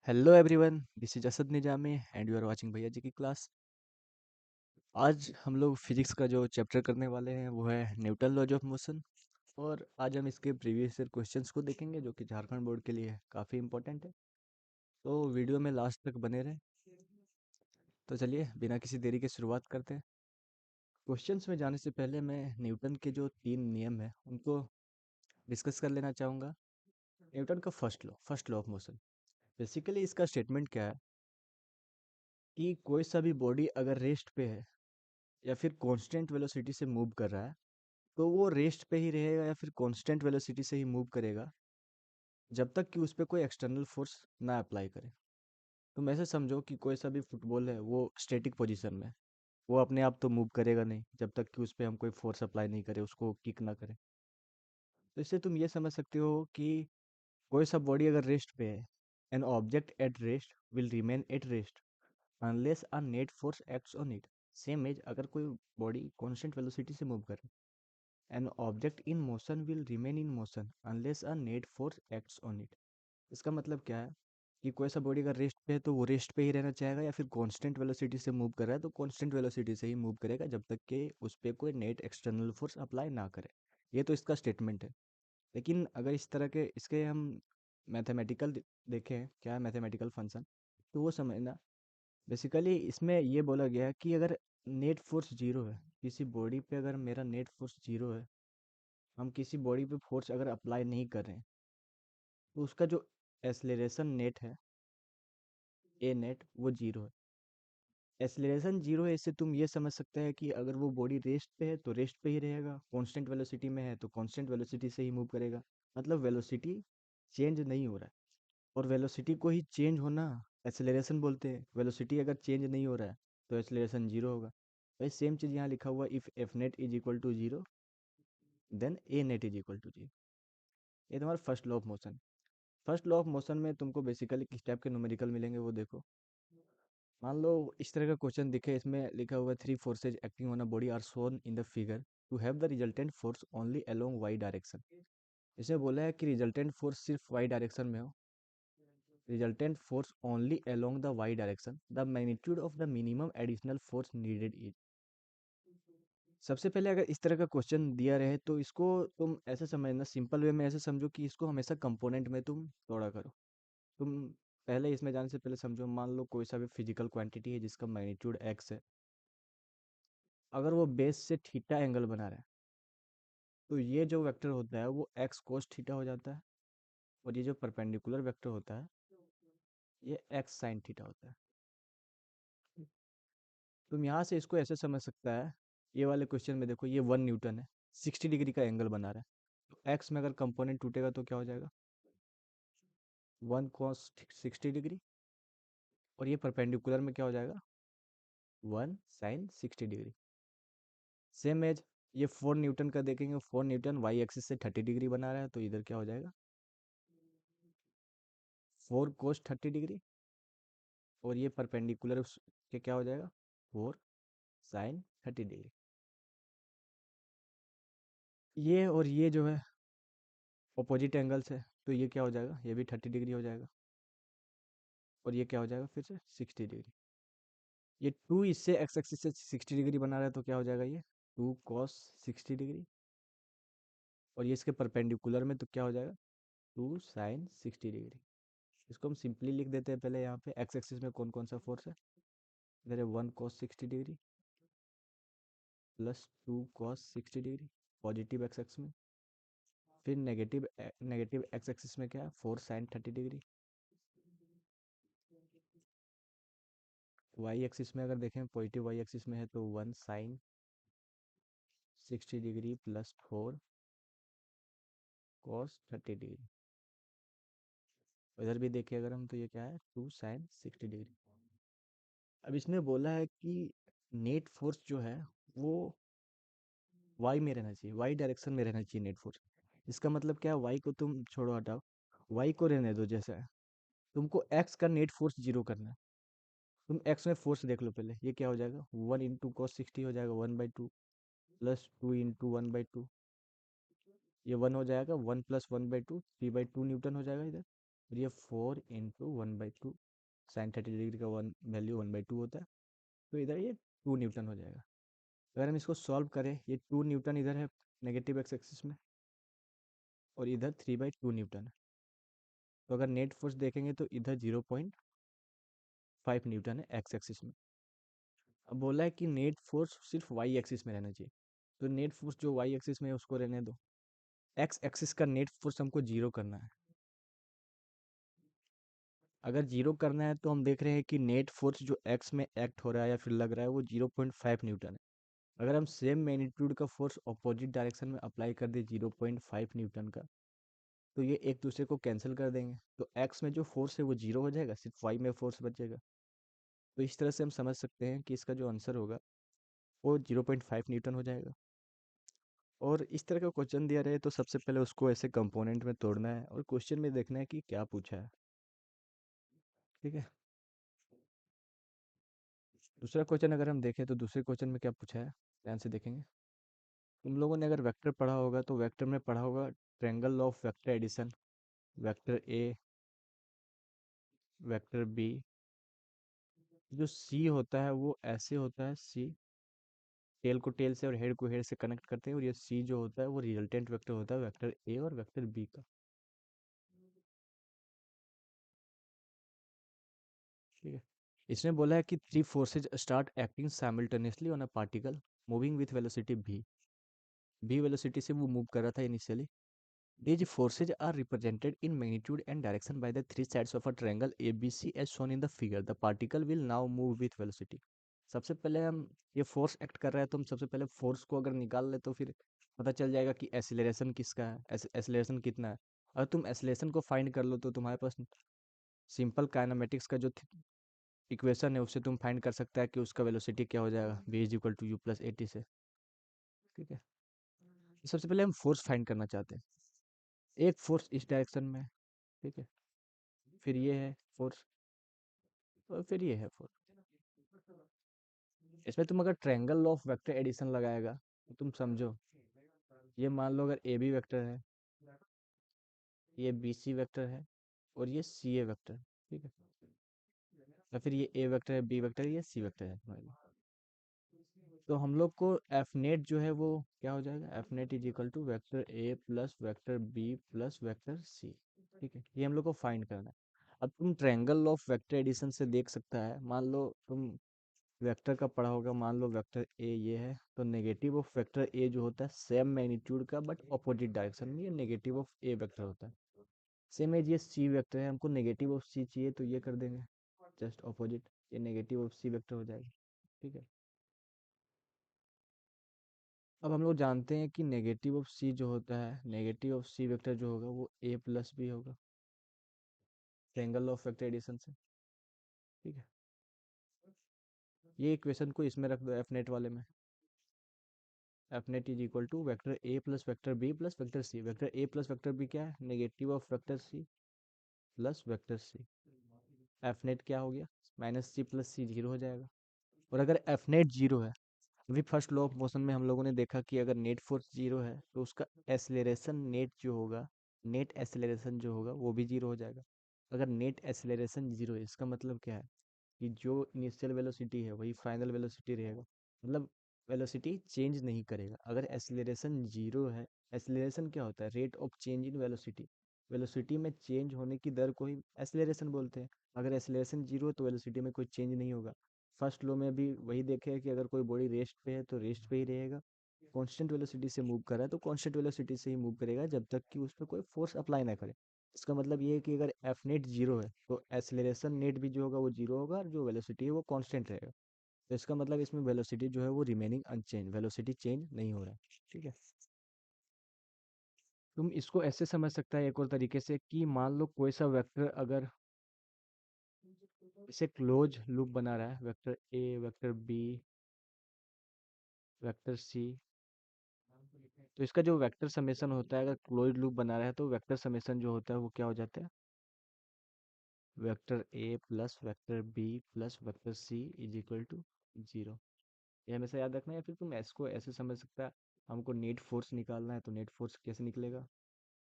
Hello everyone, this is Asad Nizami and you are watching Bhaiya ji की class. आज हम लोग फिजिक्स का जो चैप्टर करने वाले हैं वो है न्यूटन लॉज ऑफ मोशन। और आज हम इसके प्रीवियस ईयर क्वेश्चंस को देखेंगे जो कि झारखंड बोर्ड के लिए काफ़ी इंपॉर्टेंट है। तो वीडियो में लास्ट तक बने रहें। तो चलिए बिना किसी देरी के शुरुआत करते हैं। क्वेश्चंस में जाने से पहले मैं न्यूटन के जो 3 नियम हैं उनको डिस्कस कर लेना चाहूँगा। न्यूटन का first law of motion, basically इसका स्टेटमेंट क्या है कि कोई सा भी बॉडी अगर रेस्ट पे है या फिर कांस्टेंट वेलोसिटी से मूव कर रहा है तो वो रेस्ट पे ही रहेगा या फिर कांस्टेंट वेलोसिटी से ही मूव करेगा जब तक कि उस पे कोई एक्सटर्नल फोर्स ना अप्लाई करे। तुम ऐसे समझो कि कोई सा भी फुटबॉल है वो स्टैटिक पोजीशन में है। वो अपने आप तो मूव करेगा नहीं जब तक कि उस पे हम कोई फोर्स अप्लाई नहीं करें, उसको किक ना करें। तो इससे तुम ये समझ सकते हो कि कोई सा बॉडी अगर रेस्ट पे है, an object at rest will remain at rest unless a net force acts on it. Same as अगर कोई बॉडी कांस्टेंट वेलोसिटी से मूव करे, An object in motion will remain in motion unless a net force acts on it। इसका मतलब क्या है कि कोई सा बॉडी अगर रेस्ट पे है तो वो रेस्ट पे ही रहना चाहेगा या फिर कांस्टेंट वेलोसिटी से मूव कर रहा है तो कांस्टेंट वेलोसिटी से ही मूव करेगा जब तक कि उस पे कोई नेट एक्सटर्नल फोर्स अप्लाई ना करे। ये तो इसका स्टेटमेंट है। लेकिन अगर इस तरह के इसके हम मैथमेटिकल देखें, क्या है मैथमेटिकल फंक्शन, तो वो समझना। बेसिकली इसमें ये बोला गया है कि अगर नेट फोर्स जीरो है, किसी बॉडी पे अगर मेरा नेट फोर्स जीरो है, हम किसी बॉडी पे फोर्स अगर अप्लाई नहीं कर रहे हैं तो उसका जो एक्सेलरेशन नेट है, ए नेट, वो जीरो है। एक्सेलरेशन जीरो है, इससे तुम ये समझ सकते हैं कि अगर वो बॉडी रेस्ट पे है तो रेस्ट पे ही रहेगा, कांस्टेंट वेलोसिटी में है तो कांस्टेंट वेलोसिटी से ही मूव करेगा। मतलब वेलोसिटी चेंज नहीं हो रहा है। और वेलोसिटी को ही चेंज होना एक्सेलरेशन बोलते हैं। वेलोसिटी अगर चेंज नहीं हो रहा है तो एक्सेलरेशन जीरो होगा। वही सेम चीज़ यहाँ लिखा हुआ, if F net is equal to zero then a net is equal to zero. ये तुम्हारा first law of motion. First law of motion में तुमको बेसिकली किस टाइप के न्यूमेरिकल मिलेंगे वो देखो। मान लो इस तरह का क्वेश्चन दिखे, इसमें लिखा हुआ है three forces acting on a body are shown in the figure to have the resultant force only along y direction. इसमें बोला है कि रिजल्टेंट फोर्स सिर्फ वाई डायरेक्शन में हो। Resultant force only along the y direction, the magnitude of the minimum additional force needed is. सबसे पहले अगर इस तरह का क्वेश्चन दिया रहे तो इसको तुम ऐसे समझना, सिंपल वे में ऐसे समझो कि इसको हमेशा कंपोनेंट में तुम तोड़ा करो। तुम पहले इसमें जाने से पहले समझो, मान लो कोई सा भी फिजिकल क्वांटिटी है जिसका मैग्नीट्यूड एक्स है। अगर वो बेस से थीटा एंगल बना रहा है तो ये जो वेक्टर होता है वो एक्स कोस थीटा हो जाता है। और ये जो परपेंडिकुलर वेक्टर होता है ये एक्स साइन थीटा होता है। तुम यहाँ से इसको ऐसे समझ सकता है, ये वाले क्वेश्चन में देखो, ये 1 न्यूटन है, 60 डिग्री का एंगल बना रहा है। तो एक्स में अगर कंपोनेंट टूटेगा तो क्या हो जाएगा, 1 cos 60 डिग्री। और ये परपेंडिकुलर में क्या हो जाएगा, 1 sin 60 डिग्री। सेम एज ये 4 न्यूटन का देखेंगे, 4 न्यूटन वाई एक्सिस से 30 डिग्री बना रहा है तो इधर क्या हो जाएगा, 4 cos 30 डिग्री। और ये परपेंडिकुलर के क्या हो जाएगा, 4 sin 30 डिग्री। ये और ये जो है अपोजिट एंगल्स है तो ये क्या हो जाएगा, ये भी 30 डिग्री हो जाएगा। और ये क्या हो जाएगा फिर से 60 डिग्री। ये टू इससे एक्स एक्सिस से 60 डिग्री बना रहा है तो क्या हो जाएगा, ये 2 cos 60 डिग्री। और ये इसके परपेंडिकुलर में तो क्या हो जाएगा, 2 sin 60 डिग्री। इसको हम सिंपली लिख देते हैं पहले, यहाँ पे एक्स एक्सिस में कौन कौन सा फोर्स है, इधर है 1 cos 60 degree plus 2 cos 60 degree positive x x में। फिर नेगेटिव एक्स एक्सिस में क्या है, 4 sin 30 डिग्री। वाई एक्सिस में अगर देखें, पॉजिटिव वाई एक्सिस में है तो 1 sin 60 degree plus 4 cos 30 degree. इधर भी देखें अगर हम तो ये क्या है, 2 sin 60 डिग्री। अब इसमें बोला है कि नेट फोर्स जो है वो वाई में रहना चाहिए, वाई डायरेक्शन में रहना चाहिए नेट फोर्स। इसका मतलब क्या है, वाई को तुम छोड़ो हटाओ, वाई को रहने दो जैसा है। तुमको एक्स का नेट फोर्स जीरो करना है। तुम एक्स में फोर्स देख लो पहले, ये क्या हो जाएगा, 1 इंटू cos 60 हो जाएगा 1/2 प्लस 2 इंटू 1/2। ये 1 हो जाएगा, 1 प्लस 1/2 3/2 न्यूटन हो जाएगा इधर। और ये 4 × 1/2 साइन 30 डिग्री का वन वैल्यू 1/2 होता है, तो इधर ये 2 न्यूटन हो जाएगा। अगर हम इसको सॉल्व करें, ये 2 न्यूटन इधर है नेगेटिव एक्स एक्सिस में, और इधर 3/2 न्यूटन है। तो अगर नेट फोर्स देखेंगे तो इधर 0.5 न्यूटन है एक्स एक्सिस में। अब बोला है कि नेट फोर्स सिर्फ वाई एक्सिस में रहना चाहिए, तो नेट फोर्स जो वाई एक्सिस में है उसको रहने दो। एक्स एक्सिस का नेट फोर्स हमको जीरो करना है। अगर जीरो करना है तो हम देख रहे हैं कि नेट फोर्स जो एक्स में एक्ट हो रहा है या फिर लग रहा है वो 0.5 न्यूटन है। अगर हम सेम मैग्नीट्यूड का फोर्स अपोजिट डायरेक्शन में अप्लाई कर दे 0.5 न्यूटन का, तो ये एक दूसरे को कैंसिल कर देंगे, तो एक्स में जो फोर्स है वो जीरो हो जाएगा, सिर्फ वाई में फोर्स बचेगा। तो इस तरह से हम समझ सकते हैं कि इसका जो आंसर होगा वो 0.5 न्यूटन हो जाएगा। और इस तरह का क्वेश्चन दिया रहे तो सबसे पहले उसको ऐसे कंपोनेंट में तोड़ना है और क्वेश्चन में देखना है कि क्या पूछा है। ठीक है। दूसरा क्वेश्चन अगर हम देखें तो दूसरे क्वेश्चन में क्या पूछा है, ध्यान से देखेंगे। तुम लोगों ने अगर वेक्टर पढ़ा होगा तो वेक्टर में पढ़ा होगा triangle of vector addition, vector A, vector B. जो सी होता है वो ऐसे होता है, सी टेल को टेल से और हेड को हेड से कनेक्ट करते हैं, और ये सी जो होता है वो रिजल्टेंट वेक्टर होता है वेक्टर ए और वेक्टर बी का। ठीक है। इसमें बोला है कि three forces start acting simultaneously on a particle moving with velocity v। v velocity से वो मूव कर रहा था initially. These forces are represented in magnitude and direction by the three sides of a triangle ABC as shown in the figure. The particle will now move with velocity. सबसे पहले हम ये force act कर रहा है तो हम सबसे पहले फोर्स को अगर निकाल ले तो फिर पता चल जाएगा कि एसिलेरेशन किसका है, एसिलेरेशन कितना है। अगर तुम एसिलेरेशन को फाइंड कर लो तो तुम्हारे पास सिंपल काइनेमेटिक्स का जो इक्वेशन है उससे तुम फाइंड कर सकता है कि उसका वेलोसिटी क्या हो जाएगा, v is equal to u plus a t से। ठीक है। तो सबसे पहले हम फोर्स फाइंड करना चाहते हैं। एक फोर्स इस डायरेक्शन में है, ठीक है, फिर ये है फोर्स, और फिर ये है फोर्स। इसमें तुम अगर ट्रायंगल ऑफ वेक्टर एडिशन लगाएगा तो तुम समझो, ये मान लो अगर ए बी वेक्टर है, ये बी सी वेक्टर है, और ये सी ए वेक्टर है, ठीक है, या फिर ये ए वेक्टर है, बी वेक्टर है, ये सी वेक्टर है तुम्हारे लिए। तो हम लोग को एफ नेट जो है वो क्या हो जाएगा, F net is equal to vector A plus vector B plus vector C. ठीक है, ये हम लोग को फाइंड करना है। अब तुम ट्रायंगल ऑफ वेक्टर एडिशन से देख सकता है, मान लो तुम वेक्टर का पढ़ा होगा, मान लो वेक्टर ए ये है, तो नेगेटिव ऑफ वेक्टर ए जो होता है सेम मैग्नीट्यूड का बट अपोजिट डायरेक्शन में, ये नेगेटिव ऑफ ए वेक्टर होता है। सेम एज ये सी वेक्टर है, हमको नेगेटिव ऑफ सी चाहिए तो ये कर देंगे जस्ट अपोजिट, ये नेगेटिव ऑफ सी वेक्टर हो जाएगा। ठीक है। अब हम लोग जानते हैं कि नेगेटिव ऑफ सी जो होता है, नेगेटिव ऑफ सी वेक्टर जो होगा वो ए प्लस बी होगा ट्रायंगल ऑफ वेक्टर एडिशन से। ठीक है। ये इक्वेशन को इसमें रख दो एफ नेट वाले में, F net is equal to vector A plus vector B plus vector C. Vector A plus vector B क्या है, negative of vector C plus vector C. F net क्या हो गया, minus C plus C, zero हो जाएगा। और अगर F net zero है, अभी फर्स्ट लॉ ऑफ मोशन में हम लोगों ने देखा कि अगर नेट फोर्स जीरो है तो उसका एसलेरेशन नेट जो होगा, नेट एसलेरेशन जो होगा वो भी जीरो हो जाएगा। अगर नेट एसलेरेशन जीरो है इसका मतलब क्या है कि जो इनिशियल वेलोसिटी है वही फाइनल वेलोसिटी रहेगा, मतलब वेलोसिटी चेंज नहीं करेगा। अगर एसलेरेशन जीरो है, एसलेरेशन क्या होता है, rate of change in velocity, velocity में चेंज होने की दर को ही एसलेरेशन बोलते हैं। अगर एसलेरेशन जीरो है तो वेलोसिटी में कोई चेंज नहीं होगा। फर्स्ट लो में भी वही देखे है कि अगर कोई बॉडी रेस्ट पे है तो रेस्ट पे ही रहेगा, कांस्टेंट वेलोसिटी से मूव कर रहा है तो कांस्टेंट वेलोसिटी से ही मूव करेगा जब तक कि उस पर कोई फोर्स अप्लाई ना करे। इसका मतलब ये है कि अगर एफ नेट जीरो है तो एसलेरेशन नेट भी जो होगा वो जीरो होगा, और जो वेलोसिटी है वो कांस्टेंट रहेगा। तो इसका मतलब इसमें वेलोसिटी जो है वो रिमेनिंग अनचेंज, वेलोसिटी चेंज नहीं हो रहा है। ठीक है। तुम इसको ऐसे समझ सकता है एक और तरीके से कि मान लो कोई सा वेक्टर अगर इसे क्लोज लूप बना रहा है, vector A vector B vector C, तो इसका जो वेक्टर समेशन होता है, अगर क्लोज लूप बना रहा है तो वेक्टर समेशन जो होता है वो क्या हो जाता है, vector A plus vector B plus vector C is equal to zero. ये हमेशा याद रखना है। या फिर तुम इसको ऐसे समझ सकता है, हमको नेट फोर्स निकालना है तो नेट फोर्स कैसे निकलेगा,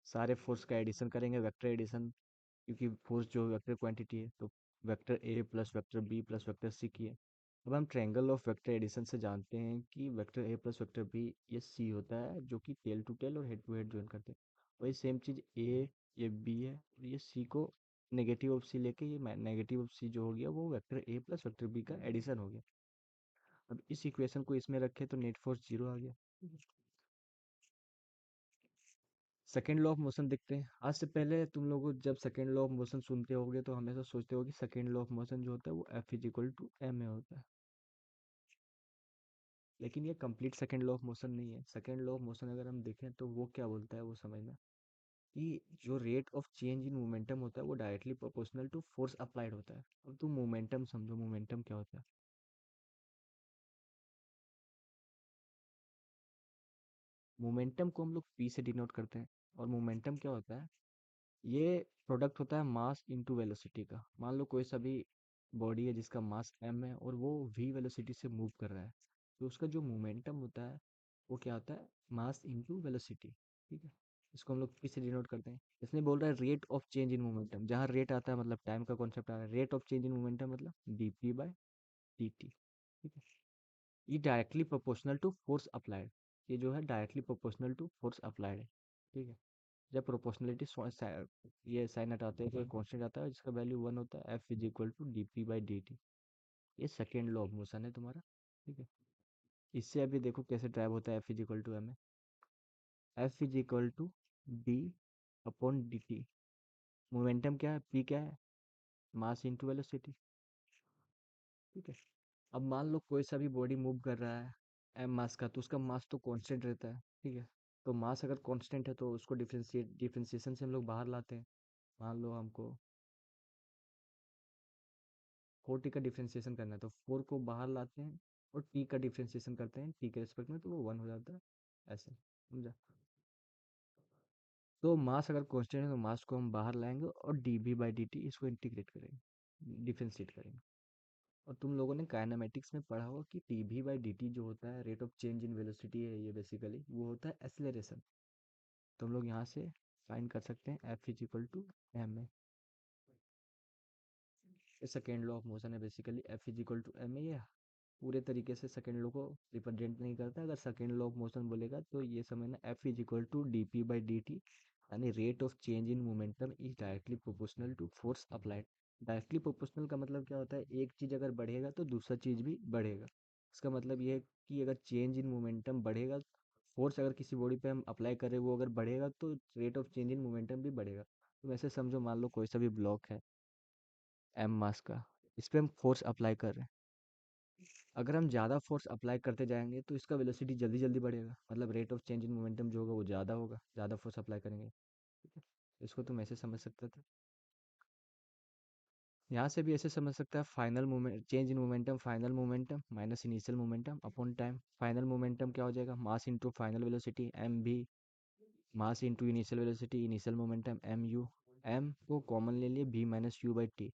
सारे फोर्स का एडिशन करेंगे, वेक्टर एडिशन क्योंकि फोर्स जो वेक्टर क्वांटिटी है, तो vector A plus vector B plus vector C की है। अब हम ट्रायंगल ऑफ वेक्टर एडिशन से जानते हैं कि vector A plus vector B ये सी होता है, जो कि टेल टू टेल और हेड टू हेड ज्वाइन करते हैं। वही सेम चीज़ ए, ये बी है और ये सी को नेगेटिव ऑफ सी लेके ये नेगेटिव ऑफ सी जो हो गया वो vector A plus vector B का एडिशन हो गया। अब इस इक्वेशन को इसमें रखें तो नेट फोर्स जीरो आ गया। सेकेंड लॉ ऑफ मोशन देखते हैं। आज से पहले तुम लोग जब सेकेंड लॉ ऑफ मोशन सुनते होगे तो हमेशा सोचते हो कि सेकेंड लॉ ऑफ मोशन जो होता है वो F is equal to m में होता है। लेकिन ये complete second law of motion नहीं है। सेकेंड लॉ ऑफ मोशन अगर हम देखें तो वो क्या बोलता है वो समझना, कि जो rate of change in momentum होता है वो directly proportional to force applied होता है। अब तुम मोमेंटम समझो, मोमेंटम क्या होता है। मोमेंटम को हम लोग पी से डिनोट करते हैं। और मोमेंटम क्या होता है, ये प्रोडक्ट होता है मास इनटू वेलोसिटी का। मान लो कोई सा भी बॉडी है जिसका मास m है और वो v वेलोसिटी से मूव कर रहा है, तो उसका जो मोमेंटम होता है वो क्या होता है, मास इनटू वेलोसिटी। ठीक है, इसको हम लोग p से डिनोट करते हैं। इसमें बोल रहा है rate of change in momentum, जहाँ रेट आता है मतलब टाइम का कॉन्सेप्ट आ रहा है, rate of change in momentum मतलब dp बाय dt। ठीक है, ये directly proportional to force applied. ये जो है directly proportional to force applied है। ठीक है, जब प्रोपोर्शनलिटी ये साइन हटाते हैं तो एक कांस्टेंट आता है जिसका वैल्यू वन होता है, F is equal to D P by D t. ये सेकेंड लॉ ऑफ मोशन है तुम्हारा। ठीक है, इससे अभी देखो कैसे ड्राइव होता है F is equal to m, F is equal to d upon d t. Momentum क्या है, पी क्या है, मास इंटू वेलोसिटी। ठीक है, अब मान लो कोई सा भी बॉडी मूव कर रहा है एम मास का, तो उसका मास तो कांस्टेंट रहता है। ठीक है, तो मास अगर कांस्टेंट है तो उसको डिफरेंशिएशन से हम लोग बाहर लाते हैं। मान लो हमको 4t का डिफरेंशिएशन करना है तो 4 को बाहर लाते हैं और t का डिफरेंशिएशन करते हैं t के रिस्पेक्ट में, तो वो 1 हो जाता है। ऐसे समझा। तो मास अगर कांस्टेंट है तो मास को हम बाहर लाएंगे और dv बाई dt इसको इंटीग्रेट करेंगे, डिफरेंशिएट करेंगे। और तुम लोगों ने काइनेमेटिक्स में पढ़ा होगा कि dv बाई dt जो होता है rate of change in velocity है, ये बेसिकली वो होता है एक्सेलरेशन। तो हम लोग यहाँ से फाइंड कर सकते हैं f is equal to M A. Second law of motion है basically, f is equal to M A. पूरे तरीके से सेकंड लॉ को रिप्रेजेंट नहीं करता। अगर सेकंड लॉ ऑफ मोशन बोलेगा तो ये समझना F is equal to D P by D T, यानी rate of change in momentum is directly proportional to force applied. Directly proportional का मतलब क्या होता है, एक चीज अगर बढ़ेगा तो दूसरा चीज भी बढ़ेगा। इसका मतलब ये है कि अगर चेंज इन मोमेंटम बढ़ेगा, फोर्स अगर किसी बॉडी पे हम अप्लाई करें वो अगर बढ़ेगा तो rate of change in momentum भी बढ़ेगा। तो वैसे समझो, मान लो कोई सा भी ब्लॉक है एम मास का, इस पे हम फोर्स अप्लाई कर रहे हैं। अगर हम ज़्यादा फोर्स अप्लाई करते जाएंगे तो इसका वेलोसिटी जल्दी जल्दी बढ़ेगा, मतलब rate of change in momentum जो होगा वो ज़्यादा होगा, ज़्यादा फोर्स अप्लाई करेंगे। ठीक है, इसको तुम ऐसे समझ सकते थे। यहाँ से भी ऐसे समझ सकता है, final moment change in momentum final momentum minus initial momentum upon time. Final momentum क्या हो जाएगा, mass into final velocity M भी, mass into initial velocity initial momentum M U. M को कॉमन ले लिए, B minus U by T.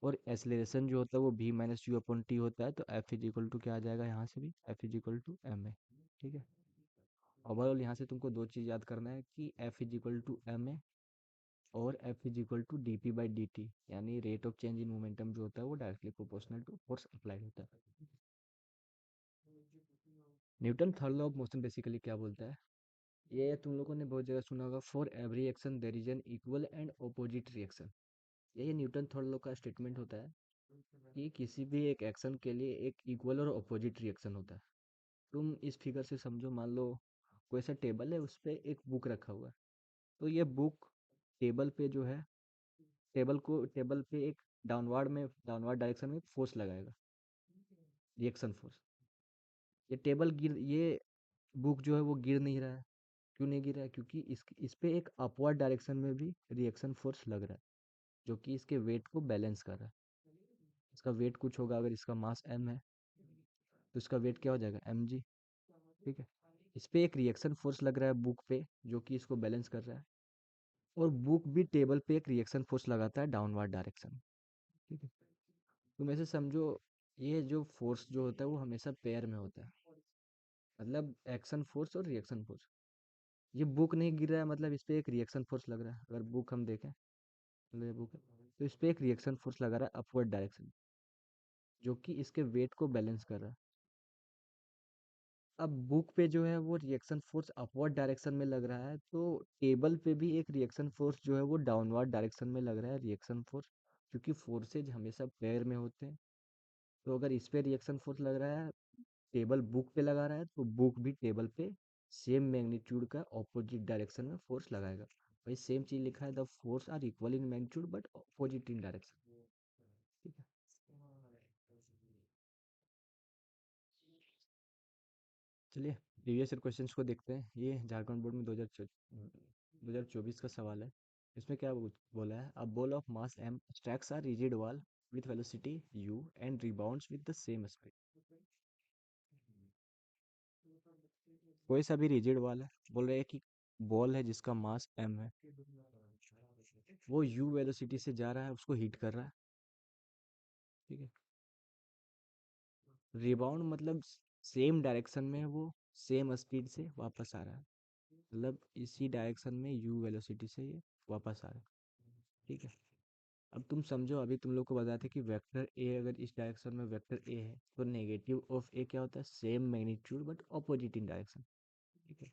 और acceleration जो होता है वो v minus U upon T होता है, तो एफ इज इक्वल टू क्या आ जाएगा यहाँ से भी, F is equal to M A. ठीक है, ओवरऑल यहाँ से तुमको दो चीज़ याद करना है कि F is equal to M A और F is equal to D P by D T, यानी rate of change in momentum जो होता है वो directly proportional to force applied होता है। Newton third law of motion basically क्या बोलता है, ये तुम लोगों ने बहुत जगह सुना होगा, for every action there is an equal and opposite reaction. ये न्यूटन थर्ड लॉ का स्टेटमेंट होता है कि किसी भी एक एक्शन के लिए एक इक्वल और ऑपोजिट रिएक्शन होता है। तुम इस फिगर से समझो, मान लो कोई सा टेबल है उस पे एक बुक रखा हुआ है, तो ये बुक टेबल पे जो है, टेबल पे एक डाउनवर्ड डायरेक्शन में फोर्स लगाएगा, रिएक्शन फोर्स। ये बुक जो है वो गिर नहीं रहा है। क्यों नहीं गिर रहा है, क्योंकि इस पे एक अपवर्ड डायरेक्शन में भी रिएक्शन फोर्स लग रहा है, जो कि इसके वेट को बैलेंस कर रहा है। इसका वेट कुछ होगा, अगर इसका मास m है तो इसका वेट क्या हो जाएगा mg। ठीक है, इस पे एक रिएक्शन फोर्स लग रहा है बुक पे, जो कि इसको बैलेंस कर रहा है। और बुक भी टेबल पे एक रिएक्शन फोर्स लगाता है डाउनवर्ड डायरेक्शन। ठीक है, तुम ऐसे समझो, ये जो फोर्स जो होता है वो हमेशा पेयर में होता है, मतलब एक्शन फोर्स और रिएक्शन फोर्स। ये बुक नहीं गिर रहा है मतलब इस पे एक रिएक्शन फोर्स लग रहा है, अगर बुक हम देखें मतलब ये बुक है, तो इस पे एक रिएक्शन फोर्स लगा रहा है अपवर्ड डायरेक्शन, जो कि इसके वेट को बैलेंस कर रहा है। अब बुक पे जो है वो रिएक्शन फोर्स अपवर्ड डायरेक्शन में लग रहा है, तो टेबल पे भी एक रिएक्शन फोर्स जो है वो डाउनवर्ड डायरेक्शन में लग रहा है रिएक्शन फोर्स, क्योंकि फोर्सेज हमेशा पेयर में होते हैं। तो अगर इस पे रिएक्शन फोर्स लग रहा है, टेबल बुक पे लगा रहा है, तो बुक भी टेबल पे सेम मैग्नीट्यूड का ऑपोजिट डायरेक्शन में फोर्स लगाएगा। भाई सेम चीज लिखा है, the force are equal in magnitude but opposite in direction. ठीक है। चलिए प्रीवियस ईयर क्वेश्चंस को देखते हैं। ये झारखंड बोर्ड में 2024 का सवाल है। इसमें क्या बोला है, a ball of mass m strikes a rigid wall with velocity u and rebounds with the same speed. कोई सा भी रिजिड वॉल है, बोल रहे हैं कि बॉल है जिसका मास m है, वो u वेलोसिटी से जा रहा है, उसको हीट कर रहा है। ठीक है। रिबाउंड मतलब सेम डायरेक्शन में वो सेम स्पीड से वापस आ रहा है, मतलब इसी डायरेक्शन में u वेलोसिटी से ये वापस आ रहा है। ठीक है। अब तुम समझो, अभी तुम लोग को बताया था कि वेक्टर ए अगर इस डायरेक्शन में वेक्टर ए है, तो नेगेटिव ऑफ ए क्या होता है, same magnitude but opposite in direction. ठीक है।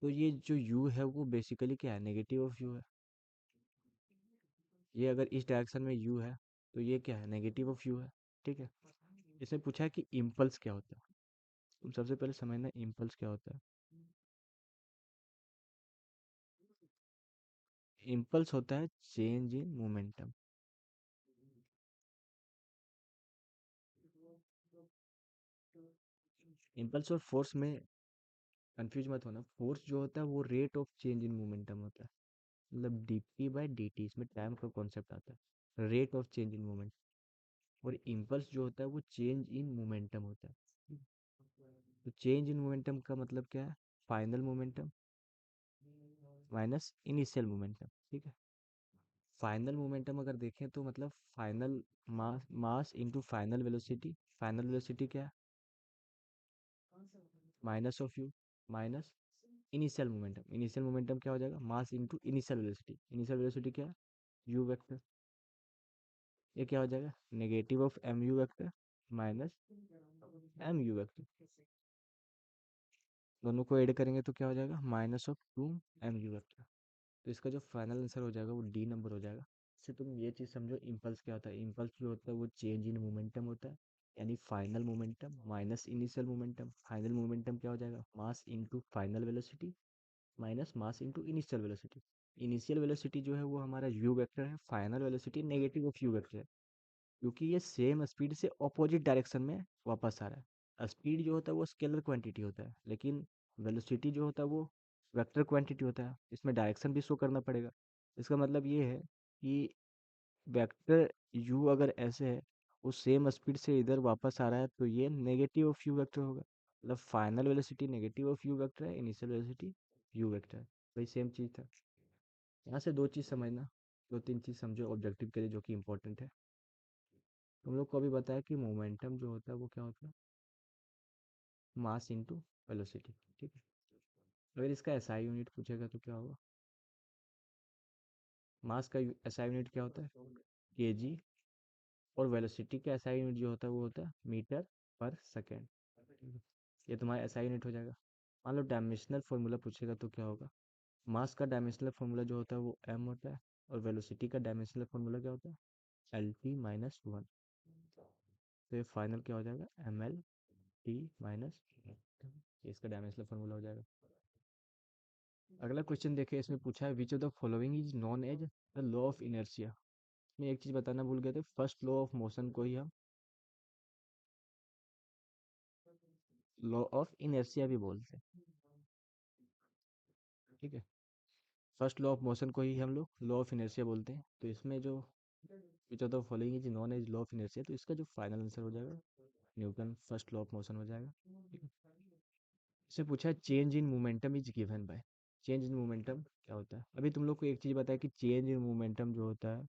तो ये जो u है वो बेसिकली क्या है, नेगेटिव ऑफ u है। ये अगर इस डायरेक्शन में u है, तो ये क्या है, नेगेटिव ऑफ u है। ठीक है। इसमें पूछा है कि इम्पल्स क्या होता है। तुम सबसे पहले समझना इम्पल्स क्या होता है। इम्पल्स होता है चेंज इन मोमेंटम। इम्पल्स और फोर्स में कंफ्यूज मत होना। फोर्स जो होता है वो rate of change in momentum होता है, मतलब dt बाय dt, इसमें टाइम का कॉन्सेप्ट आता है, rate of change in moment. और इम्पल्स जो होता है वो चेंज इन मोमेंटम होता है। तो चेंज इन मोमेंटम का मतलब क्या है, final momentum minus initial momentum. ठीक है। फाइनल मोमेंटम अगर देखें तो मतलब final mass into final velocity. Final velocity क्या है, minus of u minus initial momentum. Initial momentum क्या हो जाएगा, mass into initial velocity. Initial velocity क्या है, यू वेक्टर। ये क्या हो जाएगा, negative of m u vector minus m u vector. दोनों को ऐड करेंगे तो क्या हो जाएगा, minus of to m u vector. तो इसका जो फाइनल आंसर हो जाएगा वो डी नंबर हो जाएगा। इससे तुम ये चीज़ समझो, इम्पल्स क्या होता है। इम्पल्स जो होता है वो चेंज इन मोमेंटम होता है, यानी final momentum minus initial momentum. Final momentum क्या हो जाएगा, mass into final velocity minus mass into initial velocity. Initial velocity जो है वो हमारा यू वेक्टर है, final velocity negative of you vector है, क्योंकि ये सेम स्पीड से ऑपोजिट डायरेक्शन में वापस आ रहा है। स्पीड जो होता है वो स्केलर क्वांटिटी होता है, लेकिन वेलोसिटी जो होता है वो वेक्टर क्वांटिटी होता है, इसमें डायरेक्शन भी शो करना पड़ेगा। इसका मतलब ये है कि वेक्टर u अगर ऐसे है, वो सेम स्पीड से इधर वापस आ रहा है, तो ये नेगेटिव ऑफ यू वेक्टर होगा। मतलब final velocity negative of you vector है, इनिशियल वेलोसिटी यू वेक्टर है। वही सेम चीज़ था। यहाँ से दो चीज़ समझना, दो तीन चीज़ समझो ऑब्जेक्टिव के लिए जो कि इंपॉर्टेंट है। तुम लोग को अभी बताया कि मोमेंटम जो होता है वो क्या होता है, मास इनटू वेलोसिटी। ठीक है। अगर इसका एसआई यूनिट पूछेगा तो क्या होगा, मास का एसआई यूनिट क्या होता है, केजी। और वेलोसिटी का एसआई यूनिट जो होता है वो होता है मीटर पर सेकेंड। ये तुम्हारा एसआई यूनिट हो जाएगा। मान लो डायमेंशनल फॉर्मूला पूछेगा तो क्या होगा, मास का डायमेंशनल फॉर्मूला जो होता है वो m होता है, और वेलोसिटी का डायमेंशनल फॉर्मूला क्या होता है, LT-1। तो ये फाइनल क्या हो जाएगा, ML T-1। इसका डायमेंशनल फॉर्मूला हो जाएगा। अगला क्वेश्चन देखिए, इसमें पूछा है which of the following is known as the law of inertia. में एक चीज बताना भूल गए थे, फर्स्ट लॉ ऑफ मोशन को ही हम लॉ ऑफ इनर्शिया भी बोलते हैं। ठीक है। फर्स्ट लॉ ऑफ मोशन को ही हम लोग लॉ ऑफ इनर्शिया बोलते हैं। तो इसमें जो which of the following is known as law of inertia, तो इसका जो फाइनल आंसर हो जाएगा Newton first law of motion हो जाएगा। ठीक है। इससे पूछा है change in momentum is given by. Change in momentum क्या होता है, अभी तुम लोग को एक चीज बताया कि चेंज इन मोमेंटम जो होता है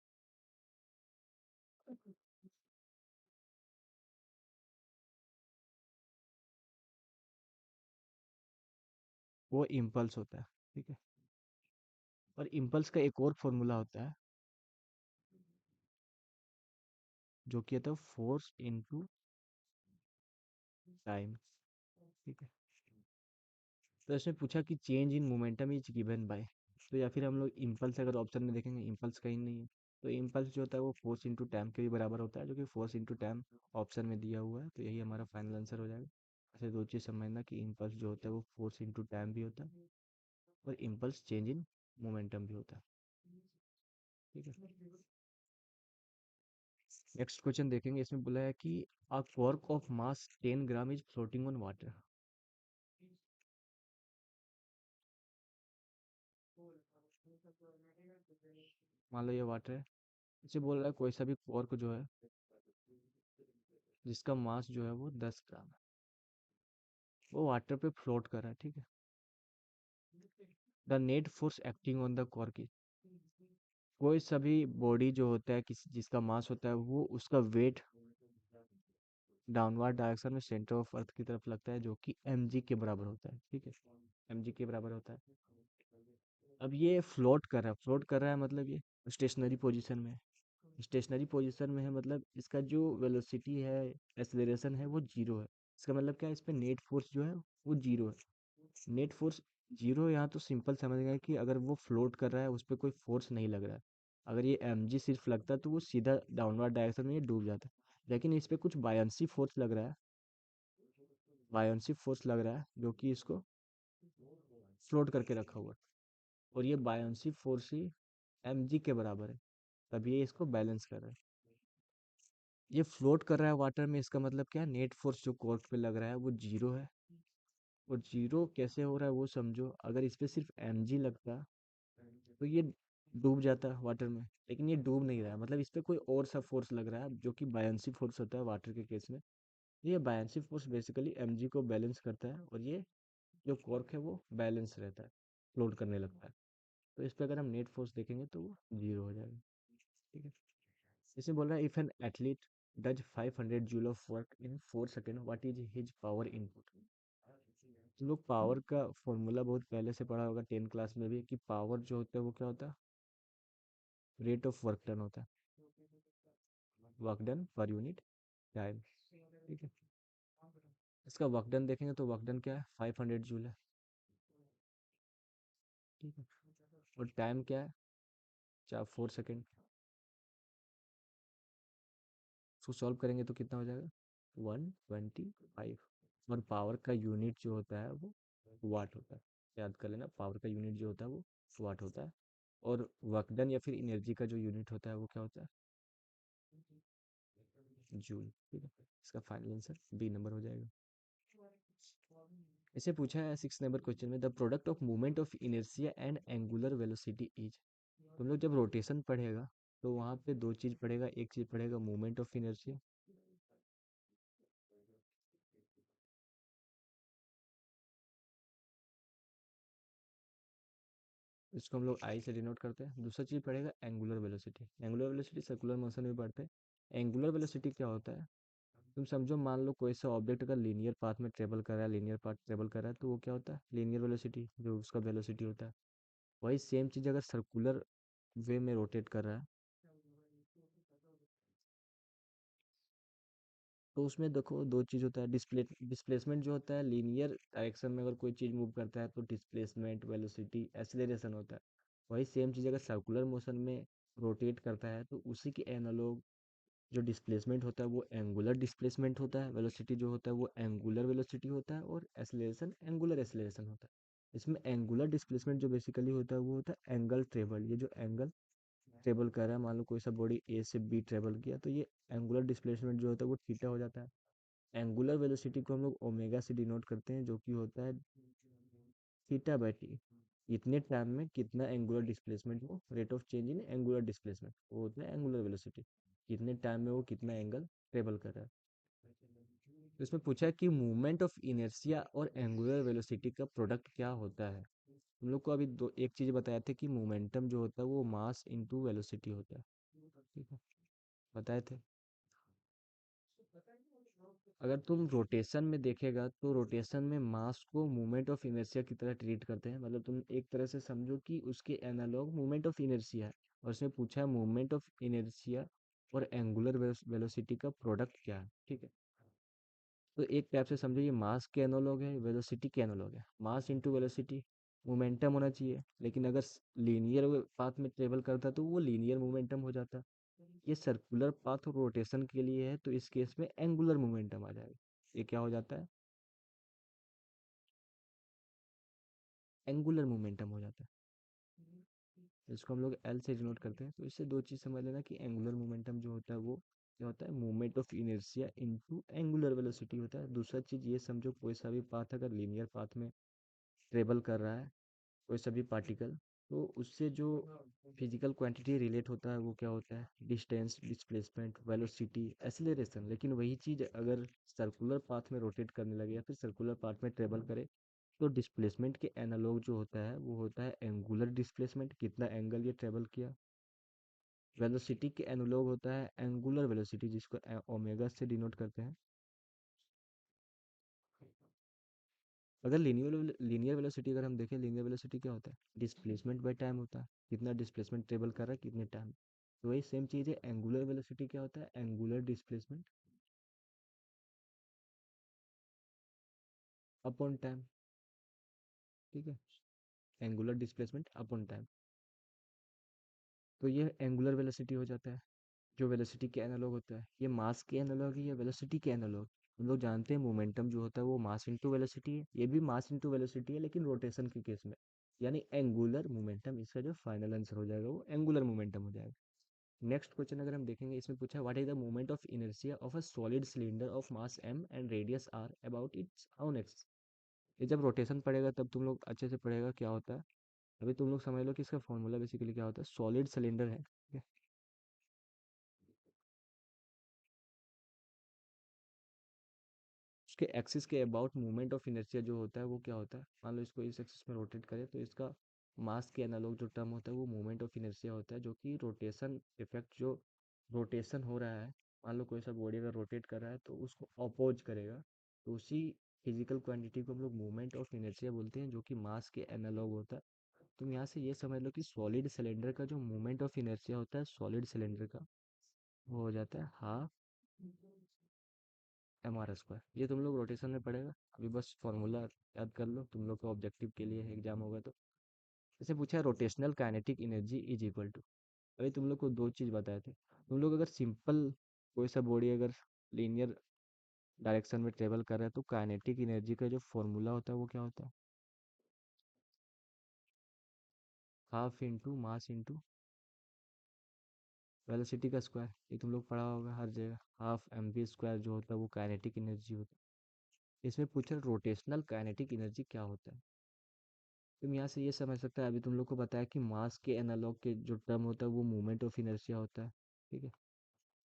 वो इम्पल्स होता है। ठीक है। और इम्पल्स का एक और फॉर्मूला होता है, जो कि होता है फोर्स इनटू टाइम। ठीक है। तो इसमें पूछा कि change in momentum is given bye, तो या फिर हम लोग इम्पल्स अगर ऑप्शन में देखेंगे, इम्पल्स कहीं नहीं है। तो इम्पल्स जो होता है वो फोर्स इंटू टाइम के भी बराबर होता है, जो कि फोर्स इंटू टाइम ऑप्शन में दिया हुआ है, तो यही हमारा फाइनल आंसर हो जाएगा। ऐसे दो चीज़ समझना कि इम्पल्स जो होता है वो फोर्स इंटू टाइम भी होता है, और इम्पल्स चेंज इन मोमेंटम भी होता है। ठीक है। नेक्स्ट क्वेश्चन देखेंगे, इसमें बोला है कि अ cork of mass 10 gram is floating on water. मान लो ये वाटर है, इसे बोल रहा है कोई सा भी कॉर्क जो है जिसका मास जो है वो 10 ग्राम है, वो वाटर पे फ्लोट कर रहा है। ठीक है। The net force acting on the cork is, कोई सभी बॉडी जो होता है किसी जिसका मास होता है वो उसका वेट डाउनवर्ड डायरेक्शन में सेंटर ऑफ अर्थ की तरफ लगता है, जो कि mg के बराबर होता है। ठीक है। mg के बराबर होता है। अब ये फ्लोट कर रहा है मतलब ये स्टेशनरी पोजीशन में है। स्टेशनरी पोजीशन में है मतलब इसका जो वेलोसिटी है, एक्सेलरेशन है, वो जीरो है। इसका मतलब क्या है, इस पे नेट फोर्स जो है वो जीरो है। नेट फोर्स जीरो, यहाँ तो सिंपल समझ गए कि अगर वो फ्लोट कर रहा है उस पर कोई फोर्स नहीं लग रहा है। अगर ये mg सिर्फ लगता तो वो सीधा डाउनवर्ड डायरेक्शन में ये डूब जाता, लेकिन इस पे कुछ बायन्सी फोर्स लग रहा है। बायन्सी फोर्स लग रहा है जो कि इसको फ्लोट करके रखा हुआ है, और ये बायन्सी फोर्स ही mg के बराबर है, तभी ये इसको बैलेंस कर रहा है। ये फ्लोट कर रहा है वाटर में, इसका मतलब क्या है, नेट फोर्स जो कॉर्क पे लग रहा है वो जीरो है। और जीरो कैसे हो रहा है वो समझो, अगर इस पे सिर्फ mg लगता तो ये डूब जाता वाटर में, लेकिन ये डूब नहीं रहा है, मतलब इस पे कोई और सा फोर्स लग रहा है जो कि बायन्सी फोर्स होता है वाटर के केस में। ये बायन्सी फोर्स बेसिकली mg को बैलेंस करता है, और ये जो कॉर्क है वो बैलेंस रहता है, फ्लोट करने लगता है। तो इस पे अगर हम नेट फोर्स देखेंगे तो वो जीरो हो जाएगा। ठीक है। इसमें बोल रहा है if an athlete does 500 joule of work in 4 second, what is his power input. तुम लोग पावर का फॉर्मूला बहुत पहले से पढ़ा होगा 10 क्लास में भी, कि पावर जो होता है वो क्या होता है, रेट ऑफ वर्क डन होता है, work done per unit time. ठीक है। इसका वर्क डन देखेंगे तो वर्क डन क्या है, 500 जूल है। ठीक है। और टाइम क्या है, 4 सेकेंड। उसको सॉल्व करेंगे तो कितना हो जाएगा, 125। और पावर का यूनिट जो होता है वो वाट होता है। याद कर लेना, पावर का यूनिट जो होता है वो वाट होता है। और वर्क डन या फिर एनर्जी का जो यूनिट होता है वो क्या होता है, जूल। ठीक है। इसका फाइनल आंसर बी नंबर हो जाएगा। इसे पूछा है 6 नंबर क्वेश्चन में, the product of movement of inertia and angular velocity is. तुम लोग जब रोटेशन पढ़ेगा तो वहाँ पे दो चीज पढ़ेगा, एक चीज पढ़ेगा मूवमेंट ऑफ इनर्शिया। इसको हम लोग आई से डिनोट करते हैं। दूसरा चीज पढ़ेगा angular velocity. Angular velocity circular motion में पढ़ते हैं। एंगुलर वेलोसिटी क्या होता है, तुम समझो मान लो कोई सा ऑब्जेक्ट अगर लीनियर पाथ में ट्रेवल कर रहा है, लीनियर पाथ ट्रेवल कर रहा है, तो वो क्या होता है, लीनियर वेलोसिटी, जो उसका वेलोसिटी होता है। वही सेम चीज अगर सर्कुलर वे में रोटेट कर रहा है, तो उसमें देखो दो चीज होता है, डिस्प्लेसमेंट जो होता है लीनियर डायरेक्शन में, अगर कोई चीज मूव करता है तो डिस्प्लेसमेंट, वेलोसिटी, एक्सीलरेशन होता है। वही सेम चीज अगर सर्कुलर मोशन में रोटेट करता है तो उसी के एनालॉग जो डिस्प्लेसमेंट होता है वो एंगुलर डिस्प्लेसमेंट होता है, वेलोसिटी जो होता है वो एंगुलर वेलोसिटी होता है, और एक्सेलरेशन एंगुलर एक्सेलरेशन होता है। इसमें एंगुलर डिस्प्लेसमेंट जो बेसिकली होता है वो होता है एंगल ट्रेवल। ये जो एंगल ट्रेवल कर रहा है, मान लो कोई सा बॉडी ए से बी ट्रेवल किया, तो ये एंगुलर डिस्प्लेसमेंट जो होता है वो थीटा हो जाता है। एंगुलर वेलोसिटी को हम लोग ओमेगा से डिनोट करते हैं, जो कि होता है थीटा बाई टी। इतने टाइम में कितना एंगुलर डिस्प्लेसमेंट, वो rate of change in angular displacement, वो होता है एंगुलर वेलोसिटी। कितने टाइम में वो कितना एंगल ट्रेवल कर रहा है। तो इसमें पूछा है कि मूवमेंट ऑफ इनर्शिया और एंगुलर वेलोसिटी का प्रोडक्ट क्या होता है। हम लोग को अभी दो एक चीज बताए थे कि मोमेंटम जो होता है वो मास इनटू वेलोसिटी होता है। ठीक है, बताए थे। अगर तुम रोटेशन में देखेगा तो रोटेशन में मास को मूवमेंट ऑफ इनर्शिया की तरह ट्रीट करते हैं, मतलब तुम एक तरह से समझो कि उसके एनालॉग मूवमेंट ऑफ इनर्शिया है। और उसमें पूछा है मूवमेंट ऑफ इनर्शिया और एंगुलर वेलोसिटी का प्रोडक्ट क्या है, ठीक है। तो एक टाइप से समझो ये मास के एनालॉग है, वेलोसिटी के एनालॉग है। मास इंटू वेलोसिटी, मोमेंटम होना चाहिए, लेकिन अगर लीनियर पाथ में ट्रेवल करता तो वो लीनियर मोमेंटम हो जाता। ये सर्कुलर पाथ रोटेशन के लिए है, तो इस केस में एंगुलर मोमेंटम आ जाएगा। ये क्या हो जाता है, एंगुलर मोमेंटम हो जाता है। इसको हम लोग एल से डिनोट करते हैं। तो इससे दो चीज़ समझ लेना कि एंगुलर मोमेंटम जो होता है वो क्या होता है, moment of inertia into angular velocity होता है। दूसरा चीज़ ये समझो, कोई सा भी पाथ अगर लीनियर पाथ में ट्रेवल कर रहा है, कोई सा भी पार्टिकल, तो उससे जो फिजिकल क्वांटिटी रिलेट होता है वो क्या होता है, डिस्टेंस, डिस्प्लेसमेंट, वेलोसिटी, एक्सीलरेशन। लेकिन वही चीज़ अगर सर्कुलर पाथ में रोटेट करने लगे या फिर सर्कुलर पाथ में ट्रेवल करे, तो डिस्प्लेसमेंट के एनालॉग जो होता है वो होता है एंगुलर डिस्प्लेसमेंट, कितना एंगल ये ट्रेवल किया। वेलोसिटी के एनालॉग होता है एंगुलर वेलोसिटी, जिसको ओमेगा से डिनोट करते हैं। अगर लीनियर वेलोसिटी अगर हम देखें, लीनियर वेलोसिटी क्या होता है, डिस्प्लेसमेंट बाय टाइम होता है, कितना डिस्प्लेसमेंट ट्रेवल कर रहा है कितने टाइम। तो वही सेम चीज़ है, एंगुलर वेलोसिटी क्या होता है, एंगुलर डिस्प्लेसमेंट अपॉन टाइम, ठीक है। एंगुलर डिस्प्लेसमेंट अपॉन टाइम, तो ये एंगुलर वेलोसिटी हो जाता है, जो वेलोसिटी के एनालॉग होता है। ये मास के एनालॉग है या वेलोसिटी के एनालॉग। हम लोग जानते हैं मोमेंटम जो होता है वो मास इंटू वेलोसिटी है, ये भी मास इंटू वेलोसिटी है, लेकिन रोटेशन के केस में, यानी एंगुलर मोमेंटम। इसका जो फाइनल आंसर हो जाएगा वो एंगुलर मोमेंटम हो जाएगा। नेक्स्ट क्वेश्चन अगर हम देखेंगे, इसमें पूछा what is the moment of inertia of a solid cylinder of mass m and radius r about its own axis. ये जब रोटेशन पड़ेगा तब तुम लोग अच्छे से पढ़ेगा क्या होता है। अभी तुम लोग समझ लो कि इसका फॉर्मूला बेसिकली क्या होता है, सॉलिड सिलेंडर है, ठीक है। उसके एक्सिस के अबाउट मोमेंट ऑफ इनर्शिया जो होता है वो क्या होता है, मान लो इसको इस एक्सिस में रोटेट करें तो इसका मास के एनालॉग जो टर्म होता है वो मोमेंट ऑफ इनर्शिया होता है, जो कि रोटेशन इफेक्ट, जो रोटेशन हो रहा है, मान लो कोई सा बॉडी अगर रोटेट कर रहा है तो उसको अपोज करेगा। तो उसी फिजिकल क्वांटिटी को हम लोग मोमेंट ऑफ इनर्शिया बोलते हैं, जो कि मास के एनालॉग होता है। तुम यहाँ से ये समझ लो कि सॉलिड सिलेंडर का जो मोमेंट ऑफ इनर्शिया होता है सॉलिड सिलेंडर का, वो हो जाता है हाफ mr²। ये तुम लोग रोटेशन में पढ़ेगा, अभी बस फॉर्मूला याद कर लो, तुम लोग का ऑब्जेक्टिव के लिए एग्जाम होगा तो। जैसे पूछा है rotational kinetic energy is equal to, अभी तुम लोग को दो चीज़ बताए थे। तुम लोग अगर सिंपल कोई सा बॉडी अगर लीनियर डायरेक्शन में ट्रेवल कर रहा है तो काइनेटिक एनर्जी का जो फॉर्मूला होता है वो क्या होता है, half into mass into velocity का स्क्वायर। ये तुम लोग पढ़ा होगा हर जगह, हाफ mv² जो होता है वो काइनेटिक एनर्जी होता है। इसमें पूछा रोटेशनल काइनेटिक एनर्जी क्या होता है। तुम यहाँ से ये समझ सकते हैं, अभी तुम लोग को बताया कि मास के एनालॉग के जो टर्म होता है वो मूवमेंट ऑफ इनर्शिया होता है, ठीक है।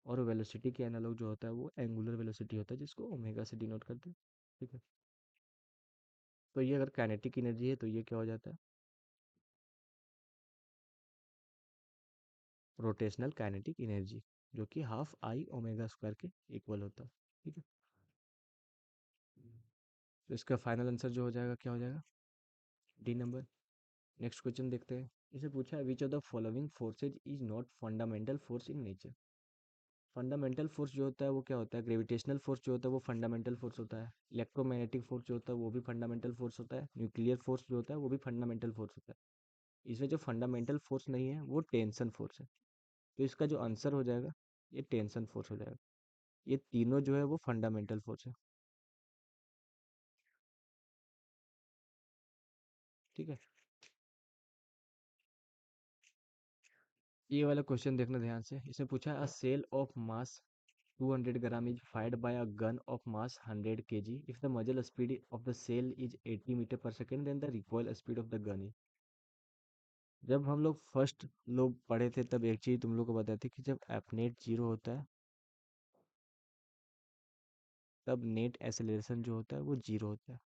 और वेलोसिटी के एनालॉग जो होता है वो एंगुलर वेलोसिटी होता है, जिसको ओमेगा से डिनोट करते हैं, ठीक है। तो ये अगर काइनेटिक एनर्जी है तो ये क्या हो जाता है, रोटेशनल काइनेटिक एनर्जी, जो कि हाफ I ओमेगा² के इक्वल होता है, ठीक है। तो इसका फाइनल आंसर जो हो जाएगा क्या हो जाएगा, डी नंबर। नेक्स्ट क्वेश्चन देखते हैं। इसे पूछा है which of the following forces is not fundamental force in nature. Fundamental force जो होता है वो क्या होता है, ग्रेविटेशनल फोर्स जो होता है वो फंडामेंटल फोर्स होता है, इलेक्ट्रोमैग्नेटिक फोर्स जो होता है वो भी फंडामेंटल फोर्स होता है, न्यूक्लियर फोर्स जो होता है वो भी फंडामेंटल फोर्स होता है। इसमें जो फंडामेंटल फोर्स नहीं है वो टेंशन फोर्स है। तो इसका जो आंसर हो जाएगा ये टेंशन फोर्स हो जाएगा। ये तीनों जो है वो फंडामेंटल फोर्स है, ठीक है। ये वाला क्वेश्चन देखना ध्यान से। इसमें पूछा है a shell of mass 200 gram is fired by a gun of mass 100 kg if the muzzle speed of the cell is 80 metre per second then the recoil speed of the gun is। जब हम लोग first लोग पढ़े थे तब एक चीज तुम लोग को बताई थी कि जब एफ जीरो होता है तब नेट एक्सेलरेशन जो होता है वो जीरो होता है।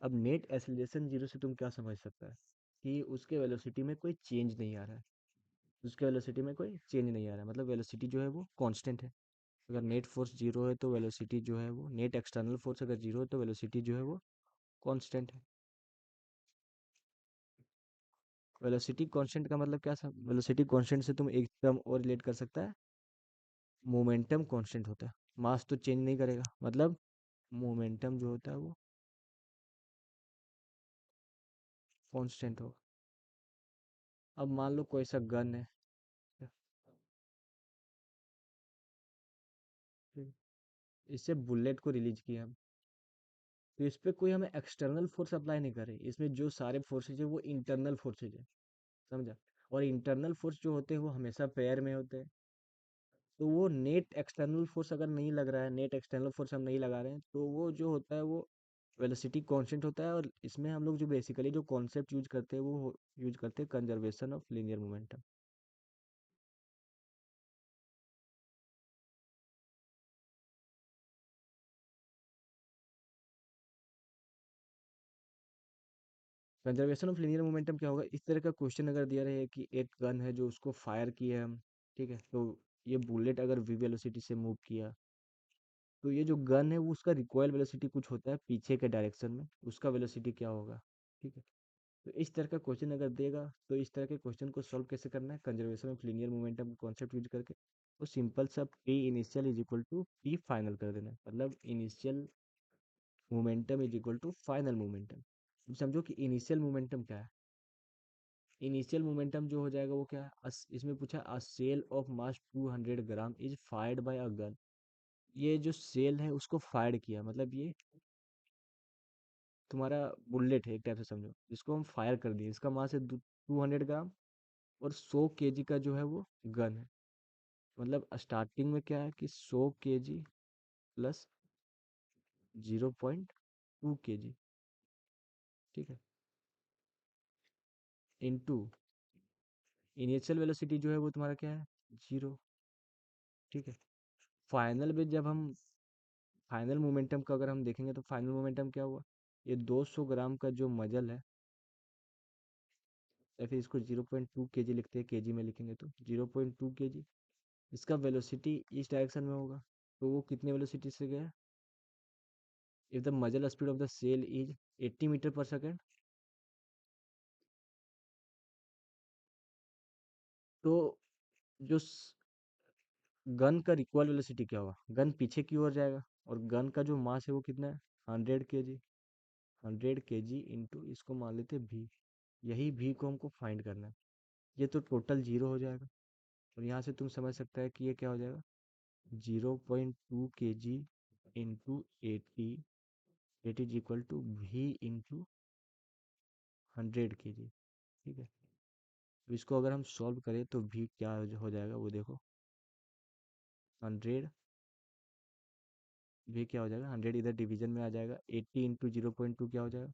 अब नेट एक्सेलरेशन जीरो से तुम क्या समझ सकता है, कि उसके वेलोसिटी में कोई चेंज नहीं आ रहा है। उसके वेलोसिटी में कोई चेंज नहीं आ रहा है, मतलब वेलोसिटी जो है वो कांस्टेंट है। अगर नेट फोर्स जीरो है तो वेलोसिटी जो है वो, नेट एक्सटर्नल फोर्स अगर जीरो है तो वेलोसिटी जो है वो कांस्टेंट है। वेलोसिटी कांस्टेंट का मतलब क्या था? वेलोसिटी कांस्टेंट से तुम एक टर्म और रिलेट कर सकता है, मोमेंटम कांस्टेंट होता है। मास तो चेंज नहीं करेगा, मतलब मोमेंटम जो होता है वो कांस्टेंट होगा। अब मान लो कोई सा गन है, ठीक, इससे बुलेट को रिलीज किया हम, तो इस पे कोई हमें एक्सटर्नल फोर्स अप्लाई नहीं करे, इसमें जो सारे फोर्सेज है वो इंटरनल फोर्सेज है, समझा? और इंटरनल फोर्स जो होते हैं वो हमेशा पेयर में होते हैं। तो वो नेट एक्सटर्नल फोर्स अगर नहीं लग रहा है, नेट एक्सटर्नल फोर्स हम नहीं लगा रहे हैं, तो वो जो होता है वो वेलोसिटी कांस्टेंट होता है। और इसमें हम लोग जो बेसिकली जो कॉन्सेप्ट यूज करते हैं वो यूज करते हैं conservation of linear momentum. Conservation of linear momentum क्या होगा? इस तरह का क्वेश्चन अगर दिया रहे कि एक गन है जो उसको फायर किया है हम, ठीक है, तो ये बुलेट अगर वी वेलोसिटी से मूव किया, तो ये जो गन है वो उसका रिकॉयल वेलोसिटी कुछ होता है पीछे के डायरेक्शन में, उसका वेलोसिटी क्या होगा? ठीक है। तो इस तरह का क्वेश्चन अगर देगा, तो इस तरह के क्वेश्चन को सॉल्व कैसे करना है conservation of linear momentum concept use करके? तो सिंपल सा p initial is equal to p final कर देना है, मतलब initial momentum is equal to final momentum. समझो कि इनिशियल मोमेंटम क्या है? इनिशियल मोमेंटम जो हो जाएगा वो क्या है? इसमें पूछा a shell of mass 200 gram is fired by a gun. ये जो सेल है उसको फायर किया, मतलब ये तुम्हारा बुलेट है एक टाइप से समझो, इसको हम फायर कर दिए, इसका मास है 200 ग्राम, और 100 केजी का जो है वो गन है। मतलब स्टार्टिंग में क्या है कि 100 केजी प्लस 0.2 केजी, ठीक है, इनटू इनिशियल वेलोसिटी जो है वो तुम्हारा क्या है, 0, ठीक है। फाइनल में जब हम फाइनल मोमेंटम का अगर हम देखेंगे तो फाइनल मोमेंटम क्या हुआ? ये 200 ग्राम का जो मजल है, या फिर इसको 0.2 केजी लिखते हैं, केजी में लिखेंगे तो 0.2 केजी, इसका वेलोसिटी इस डायरेक्शन में होगा, तो वो कितने वेलोसिटी से गया? If the muzzle speed of the shell is 80 metre per second, तो जो गन का रिकॉल वेलोसिटी क्या होगा? गन पीछे की ओर जाएगा, और गन का जो मास है वो कितना है, 100 केजी। 100 केजी इंटू इसको मान लेते भी, यही भी को हमको फाइंड करना है। ये तो टोटल 0 हो जाएगा, और यहाँ से तुम समझ सकता है कि ये क्या हो जाएगा, 0.2 kg into 80, it is equal to v into 100 kg, ठीक है। तो इसको अगर हम सॉल्व करें तो भी क्या हो जाएगा वो देखो, 100, भी क्या हो जाएगा, 100 इधर डिवीजन में आ जाएगा, 80 इंटू 0.2 क्या हो जाएगा,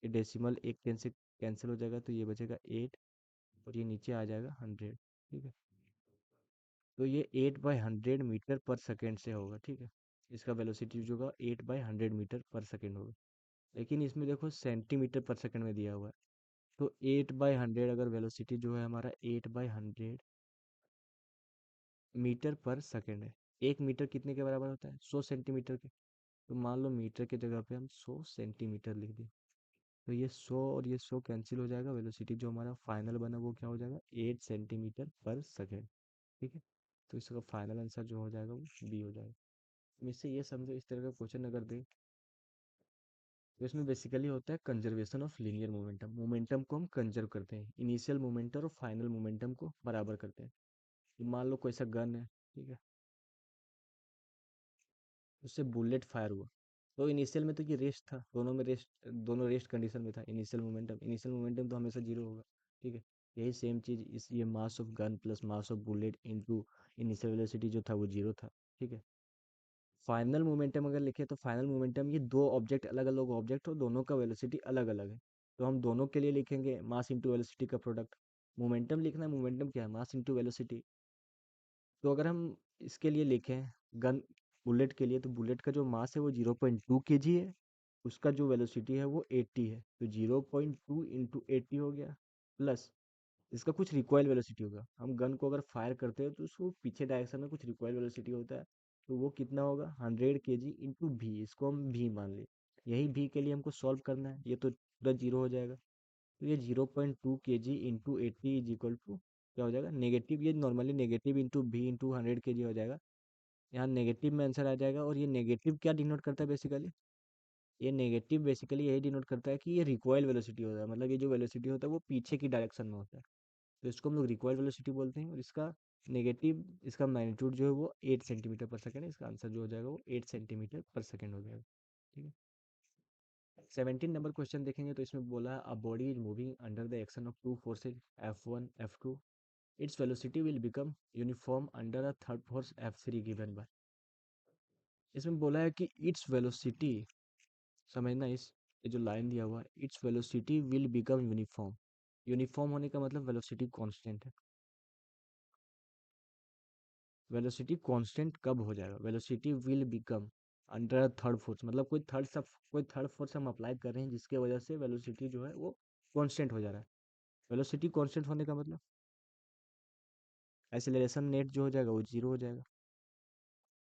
ये डेसिमल एक 10 से कैंसिल हो जाएगा, तो ये बचेगा 8, और ये नीचे आ जाएगा 100, ठीक है। तो ये 8/100 मीटर पर सेकेंड से होगा, ठीक है। इसका वेलोसिटी जो होगा 8/100 मीटर पर सेकेंड होगा, लेकिन इसमें देखो सेंटीमीटर पर सेकेंड में दिया हुआ है। तो 8/100 अगर वेलोसिटी जो है हमारा 8/100 मीटर पर सेकेंड है, एक मीटर कितने के बराबर होता है, 100 सेंटीमीटर के। तो मान लो मीटर की जगह पे हम 100 सेंटीमीटर लिख दें, तो ये 100 और ये 100 कैंसिल हो जाएगा, वेलोसिटी जो हमारा फाइनल बना वो क्या हो जाएगा, 8 सेंटीमीटर पर सेकेंड, ठीक है। तो इसका फाइनल आंसर जो हो जाएगा वो बी हो जाएगा। तो इससे ये समझो, इस तरह का क्वेश्चन अगर दे, तो इसमें बेसिकली होता है conservation of linear momentum. Momentum को हम कंजर्व करते हैं, इनिशियल मोमेंटम और फाइनल मोमेंटम को बराबर करते हैं। कि मान लो कोई सा गन है, ठीक है, उससे बुलेट फायर हुआ, तो इनिशियल में तो ये रेस्ट था, दोनों में रेस्ट, दोनों रेस्ट कंडीशन में था। इनिशियल मोमेंटम तो हमेशा जीरो होगा, ठीक है। यही सेम चीज इस ये mass of gun plus mass of bullet into initial velocity जो था वो जीरो था, ठीक है। फाइनल मोमेंटम अगर लिखे तो फाइनल मोमेंटम, ये दो ऑब्जेक्ट अलग अलग ऑब्जेक्ट हो, दोनों का वेलोसिटी अलग अलग है, तो हम दोनों के लिए लिखेंगे मास इंटू वेलोसिटी का प्रोडक्ट। मोमेंटम लिखना है, मोमेंटम क्या है, मास इंटू वेलोसिटी। तो अगर हम इसके लिए लिखें गन बुलेट के लिए, तो बुलेट का जो मास है वो 0.2 केजी है, उसका जो वेलोसिटी है वो 80 है, तो 0.2 इंटू 80 हो गया, प्लस इसका कुछ रिकॉयल वेलोसिटी होगा। हम गन को अगर फायर करते हैं तो उसको पीछे डायरेक्शन में कुछ रिकॉयल वेलोसिटी होता है, तो वो कितना होगा, 100 केजी इंटू भी, इसको हम भी मान ले। यही भी के लिए हमको सॉल्व करना है, ये तो पूरा जीरो हो जाएगा। तो ये 0.2 kg into 80 is equal to क्या हो जाएगा नेगेटिव, ये normally negative into v into 100 kg हो जाएगा। यहाँ नेगेटिव में आंसर आ जाएगा, और ये नेगेटिव क्या डिनोट करता है बेसिकली, ये नेगेटिव बेसिकली यही डिनोट करता है कि ये रिकॉइल वेलोसिटी होता है, मतलब ये जो वेलोसिटी होता है वो पीछे की डायरेक्शन में होता है। तो इसको हम लोग रिकॉइल वेलोसिटी बोलते हैं, और इसका नेगेटिव, इसका मैग्नीट्यूड जो है वो 8 सेंटीमीटर पर सेकेंड है। इसका आंसर जो हो जाएगा वो 8 सेंटीमीटर पर सेकेंड हो जाएगा। ठीक है। 17 नंबर क्वेश्चन देखेंगे तो इसमें बोला है a body is moving under the action of two forces F1 F2, its velocity will become uniform under a third force F3 given by. इसमें बोला है कि इट्स वेलोसिटी, समझना इस, ये जो लाइन दिया हुआ है, its velocity will become uniform. Uniform होने का मतलब वेलोसिटी कांस्टेंट है। वेलोसिटी कांस्टेंट कब हो जाएगा, velocity will become under third force, मतलब कोई थर्ड फोर्स हम अप्लाई कर रहे हैं जिसके वजह से वेलोसिटी जो है वो कांस्टेंट हो जा रहा है। वेलोसिटी कांस्टेंट होने का मतलब एक्सेलरेशन नेट जो हो जाएगा वो जीरो हो जाएगा।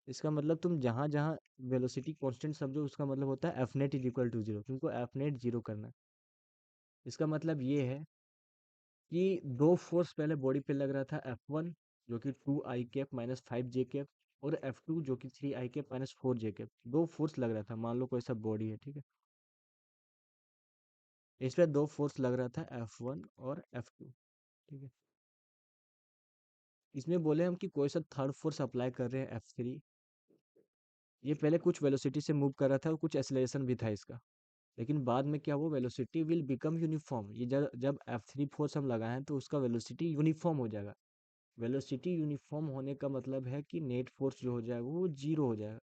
इसका मतलब तुम जहां जहां वेलोसिटी कांस्टेंट समझो, उसका मतलब होता है F net is equal to zero, तुमको एफ नेट जीरो करना है। इसका मतलब ये है कि दो फोर्स पहले बॉडी पे लग रहा था, F1 जो कि 2 i cap minus 5 j cap, और F2 जो कि 3 i cap minus 4 j cap, दो फोर्स लग रहा था, मान लो कोई सा बॉडी है, ठीक है। इस पे दो फोर्स लग रहा था, F1 और F2, ठीक है। इसमें बोले हम कि कोई सा थर्ड फोर्स अप्लाई कर रहे हैं F3, ये पहले कुछ वेलोसिटी से मूव कर रहा था और कुछ एक्सेलरेशन भी था इसका, लेकिन बाद में क्या हुआ, वेलोसिटी विल बिकम यूनिफॉर्म, ये जब जब F3 फोर्स हम लगाएं तो उसका वेलोसिटी यूनिफॉर्म हो जाएगा। वेलोसिटी यूनिफॉर्म होने का मतलब है कि नेट फोर्स जो हो जाएगा वो जीरो हो जाएगा।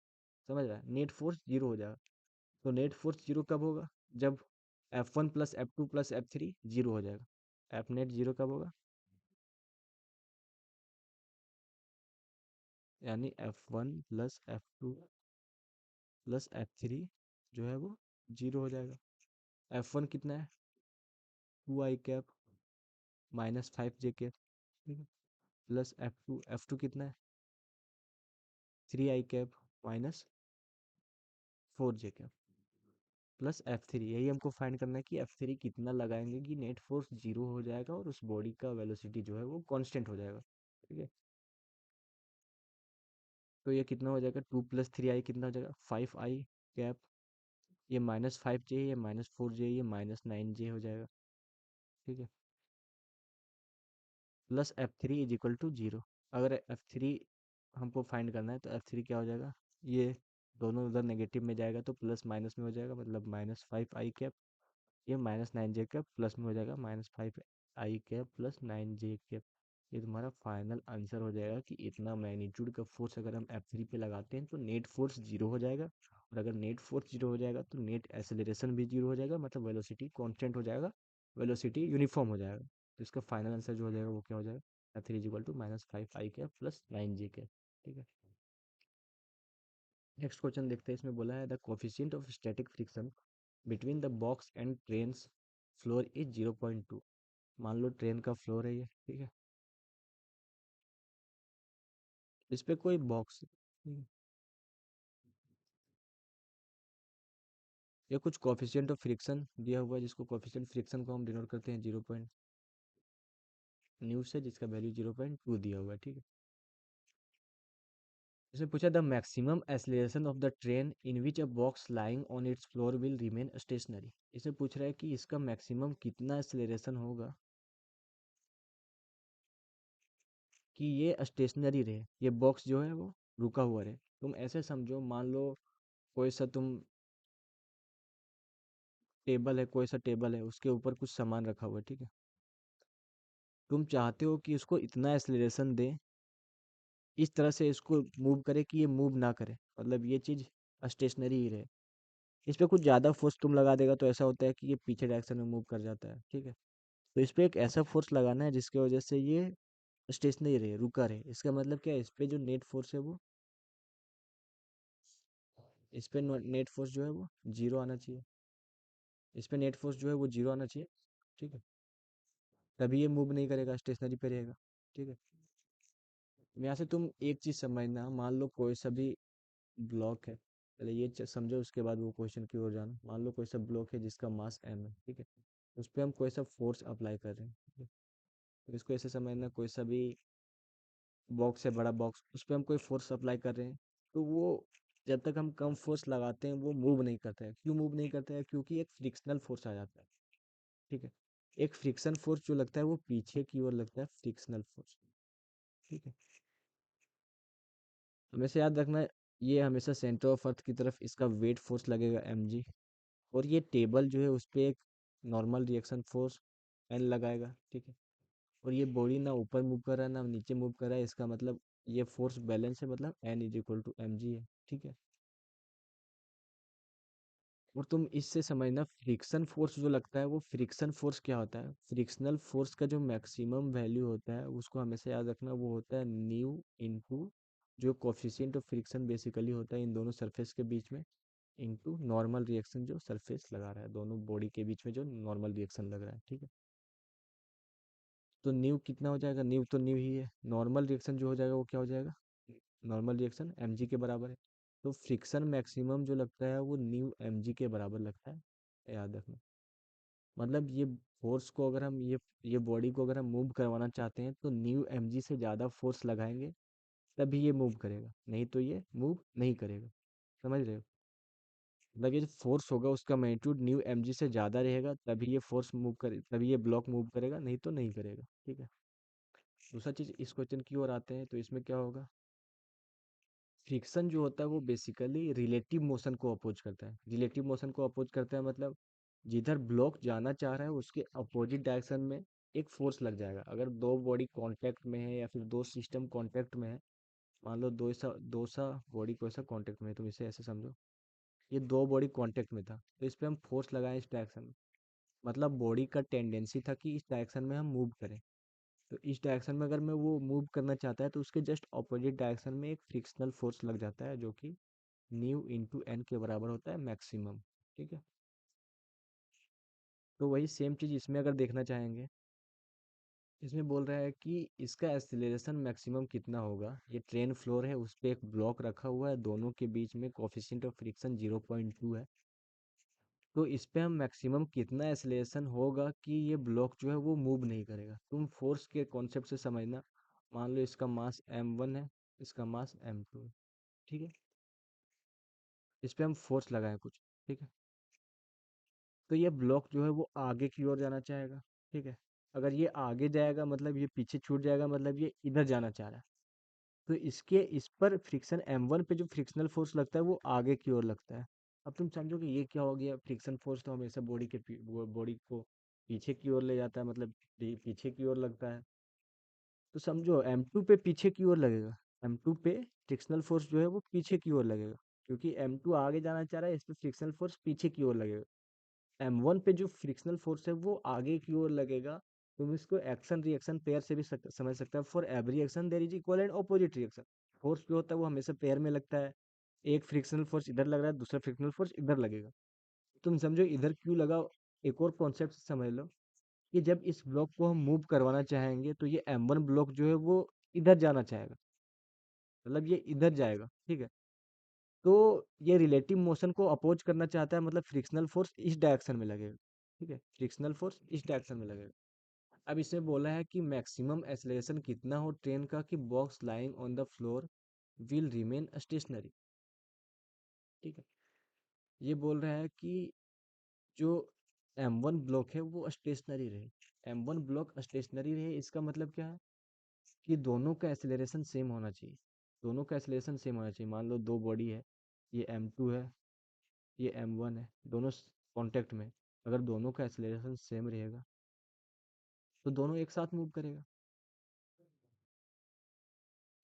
समझ रहा है, नेट फोर्स जीरो हो जाएगा। तो नेट फोर्स जीरो कब होगा, जब F1 plus F2 plus F3 zero हो जाएगा। एफ नेट जीरो कब होगा, यानी F1 plus F2 plus F3 जो है वो जीरो हो जाएगा। F1 कितना है, 2 i cap minus 5 j cap, ठीक है, प्लस F2 कितना है, 3 i cap minus 4 j cap, plus F3, यही हमको फाइंड करना है कि F3 कितना लगाएंगे कि नेट फोर्स जीरो हो जाएगा और उस बॉडी का वेलोसिटी जो है वो कांस्टेंट हो जाएगा। ठीक है। तो ये कितना हो जाएगा, 2 + 3i कितना हो जाएगा, 5 i कैप, ये -5 j, ये -4 j, ये -9 j हो जाएगा। ठीक है। Plus F3 is equal to zero. अगर F3 हमको फाइंड करना है तो F3 क्या हो जाएगा, ये दोनों उधर नेगेटिव में जाएगा तो प्लस माइनस में हो जाएगा, मतलब -5 i कैप, ये -9 j कैप प्लस में हो जाएगा -5 i cap plus 9 j cap. ये तुम्हारा फाइनल आंसर हो जाएगा कि इतना मैग्नीट्यूड का फोर्स अगर हम F3 पे लगाते हैं तो नेट फोर्स जीरो हो जाएगा, और अगर नेट फोर्स जीरो हो जाएगा तो नेट एक्सेलरेशन भी जीरो हो जाएगा, मतलब वेलोसिटी कांस्टेंट हो जाएगा, वेलोसिटी यूनिफॉर्म हो जाएगा। तो इसका फाइनल आंसर जो हो जाएगा वो क्या हो जाएगा, F3 is equal to -5 i cap plus 9 j cap. ठीक है। नेक्स्ट क्वेश्चन देखते हैं, इसमें बोला है the coefficient of static friction between the box and trains floor is 0.2। मान लो ट्रेन का फ्लोर है ये, ठीक है, इस पे कोई बॉक्स, ये कुछ कोफिशिएंट ऑफ फ्रिक्शन दिया हुआ है, जिसको कोफिशिएंट फ्रिक्शन को हम डिनोट करते हैं 0 न्यू से, जिसका वैल्यू 0.2 दिया हुआ है। ठीक है। इसमें पूछा the maximum acceleration of the train in which a box lying on it's floor will remain stationery. इसमें पूछ रहा है कि इसका मैक्सिमम कितना एक्सीलरेशन होगा कि ये स्टेशनरी रहे, ये बॉक्स जो है वो रुका हुआ रहे। तुम ऐसे समझो, मान लो कोई सा तुम टेबल है, कोई सा टेबल है, उसके ऊपर कुछ सामान रखा हुआ है, ठीक है। तुम चाहते हो कि उसको इतना एक्सेलरेशन दे, इस तरह से इसको मूव करे कि ये मूव ना करे, मतलब ये चीज स्टेशनरी ही रहे। इस पे कुछ ज्यादा फोर्स तुम लगा देगा तो ऐसा होता है कि ये पीछे डायरेक्शन में मूव कर जाता है, ठीक है। तो इस पे एक ऐसा फोर्स लगाना है जिसकी वजह से ये स्टेशनरी रहे, रुका रहे। इसका मतलब क्या है, इस पे जो नेट फोर्स है वो, इस पे नेट फोर्स जो है वो जीरो आना चाहिए, इस पे नेट फोर्स जो है वो जीरो आना चाहिए, ठीक है। तभी ये मूव नहीं करेगा, स्टेशनरी पे रहेगा, ठीक है। यहाँ से तुम एक चीज समझना, मान लो कोई सा भी ब्लॉक है, पहले ये समझो उसके बाद वो क्वेश्चन की ओर जाना। मान लो कोई सा ब्लॉक है जिसका मास m है, ठीक है। उस पे हम कोई सा फोर्स अप्लाई कर रहे हैं, ठीक है? तो इसको ऐसे समझना, कोई सा भी बॉक्स है, बड़ा बॉक्स, उस पे हम कोई फोर्स अप्लाई कर रहे हैं, तो वो जब तक हम कम फोर्स लगाते हैं वो मूव नहीं करता है। क्यों मूव नहीं करता है? क्योंकि एक फ्रिक्शनल फोर्स आ जाता है, ठीक है? एक फ्रिक्शन फोर्स जो लगता है वो पीछे की ओर लगता है, फ्रिक्शनल फोर्स, ठीक है? हमेशा याद रखना, ये हमेशा सेंटर ऑफ अर्थ की तरफ इसका वेट फोर्स लगेगा mg, और ये टेबल जो है उस पे एक नॉर्मल रिएक्शन फोर्स n लगाएगा, ठीक है? और ये बॉडी ना ऊपर मूव कर रहा है ना नीचे मूव कर रहा है, इसका मतलब ये फोर्स बैलेंस है, मतलब n is equal to m g है, ठीक है? और तुम इससे समझना, फ्रिक्शन फोर्स जो लगता है वो फ्रिक्शन फोर्स क्या होता है? फ्रिक्शनल फोर्स का जो मैक्सिमम वैल्यू होता है उसको हमेशा याद रखना, वो होता है न्यू इनटू जो कोफिशिएंट ऑफ फ्रिक्शन बेसिकली होता है इन दोनों सरफेस के बीच में, इनटू नॉर्मल रिएक्शन जो सरफेस लगा रहा है, दोनों बॉडी के बीच में जो नॉर्मल रिएक्शन लग रहा है, ठीक है? तो न्यू कितना हो जाएगा? न्यू तो न्यू ही है। नॉर्मल रिएक्शन जो हो जाएगा वो क्या हो जाएगा? नॉर्मल रिएक्शन mg के बराबर है। तो फ्रिक्शन मैक्सिमम जो लगता है वो न्यू mg के बराबर लगता है, याद रखना। मतलब ये फोर्स को अगर हम ये बॉडी को अगर हम मूव करवाना चाहते हैं तो न्यू mg से ज़्यादा फोर्स लगाएंगे तभी ये मूव करेगा, नहीं तो ये मूव नहीं करेगा। समझ रहे हो? मतलब ये जो फोर्स होगा उसका मैग्नीट्यूड न्यू mg से ज़्यादा रहेगा तभी ये फोर्स मूव करे, तभी ये ब्लॉक मूव करेगा, नहीं तो नहीं करेगा, ठीक है? दूसरा चीज़, इस क्वेश्चन की ओर आते हैं, तो इसमें क्या होगा? फ्रिक्शन जो होता है वो बेसिकली रिलेटिव मोशन को अपोज करता है। रिलेटिव मोशन को अपोज करता है मतलब जिधर ब्लॉक जाना चाह रहा है उसके अपोजिट डायरेक्शन में एक फोर्स लग जाएगा। अगर दो बॉडी कांटेक्ट में है या फिर दो सिस्टम कांटेक्ट में है, मान लो दो सा बॉडी को ऐसा कांटेक्ट में है, तुम इसे ऐसे समझो, ये दो बॉडी कांटेक्ट में था तो इस पे हम फोर्स लगाएं इस डायरेक्शन में, मतलब बॉडी का टेंडेंसी था कि इस डायरेक्शन में हम मूव करें। तो इस डायरेक्शन में अगर मैं वो मूव करना चाहता है तो उसके जस्ट ऑपोजिट डायरेक्शन में एक फ्रिक्शनल फोर्स लग जाता है जो कि न्यू इंटू एन के बराबर होता है मैक्सिमम, ठीक है? तो वही सेम चीज इसमें अगर देखना चाहेंगे, इसमें बोल रहा है कि इसका एक्सीलरेशन मैक्सिमम कितना होगा। ये ट्रेन फ्लोर है, उस पे एक ब्लॉक रखा हुआ है, दोनों के बीच में कोफिशिएंट ऑफ फ्रिक्शन 0.2 है। तो इस पे हम मैक्सिमम कितना एक्सीलरेशन होगा कि ये ब्लॉक जो है वो मूव नहीं करेगा। तुम फोर्स के कॉन्सेप्ट से समझना, मान लो इसका मास m1 है, इसका मास m2 है, ठीक है? इस पे हम फोर्स लगाएं कुछ, ठीक है? तो ये ब्लॉक जो है वो आगे की ओर जाना चाहेगा, ठीक है? अगर ये आगे जाएगा मतलब ये पीछे छूट जाएगा, मतलब ये इधर जाना चाह रहा है। तो इसके इस पर फ्रिक्शन m1 पे जो फ्रिक्शनल फोर्स लगता है वो आगे की ओर लगता है। अब तुम समझो कि ये क्या हो गया, फ्रिक्शन फोर्स तो हमेशा बॉडी को पीछे की ओर ले जाता है, मतलब पीछे की ओर लगता है। तो समझो m2 पे पीछे की ओर लगेगा, m2 पे फ्रिक्शनल फोर्स जो है वो पीछे की ओर लगेगा, क्योंकि m2 आगे जाना चाह रहा है, इस पे फ्रिक्शनल फोर्स पीछे की ओर लगेगा। m1 पे जो फ्रिक्शनल फोर्स है वो आगे की ओर लगेगा। तुम इसको एक्शन रिएक्शन पेयर से भी समझ सकते हो। For every action there is equal and opposite reaction. Force जो होता है वो हमेशा पेयर में लगता है। एक फ्रिक्शनल फोर्स इधर लग रहा है, दूसरा फ्रिक्शनल फोर्स इधर लगेगा। तुम समझो इधर क्यों लगा। एक और कॉन्सेप्ट समझ लो कि जब इस ब्लॉक को हम मूव करवाना चाहेंगे तो ये m1 ब्लॉक जो है वो इधर जाना चाहेगा, मतलब ये इधर जाएगा, ठीक है? तो ये रिलेटिव मोशन को अपोज करना चाहता है, मतलब फ्रिक्शनल फोर्स इस डायरेक्शन में लगेगा, ठीक है? फ्रिक्शनल फोर्स इस डायरेक्शन में लगेगा। अब इसे बोला है कि मैक्सिमम एक्सेलरेशन कितना हो ट्रेन का कि box lying on the floor will remain stationery, ठीक है? ये बोल रहा है कि जो m1 ब्लॉक है वो स्टेशनरी रहे। m1 ब्लॉक स्टेशनरी रहे, इसका मतलब क्या है कि दोनों का एक्सेलरेशन सेम होना चाहिए। दोनों का एक्सेलरेशन सेम होना चाहिए। मान लो दो बॉडी है, ये m2 है, ये m1 है, दोनों कांटेक्ट में। अगर दोनों का एक्सेलरेशन सेम रहेगा तो दोनों एक साथ मूव करेगा।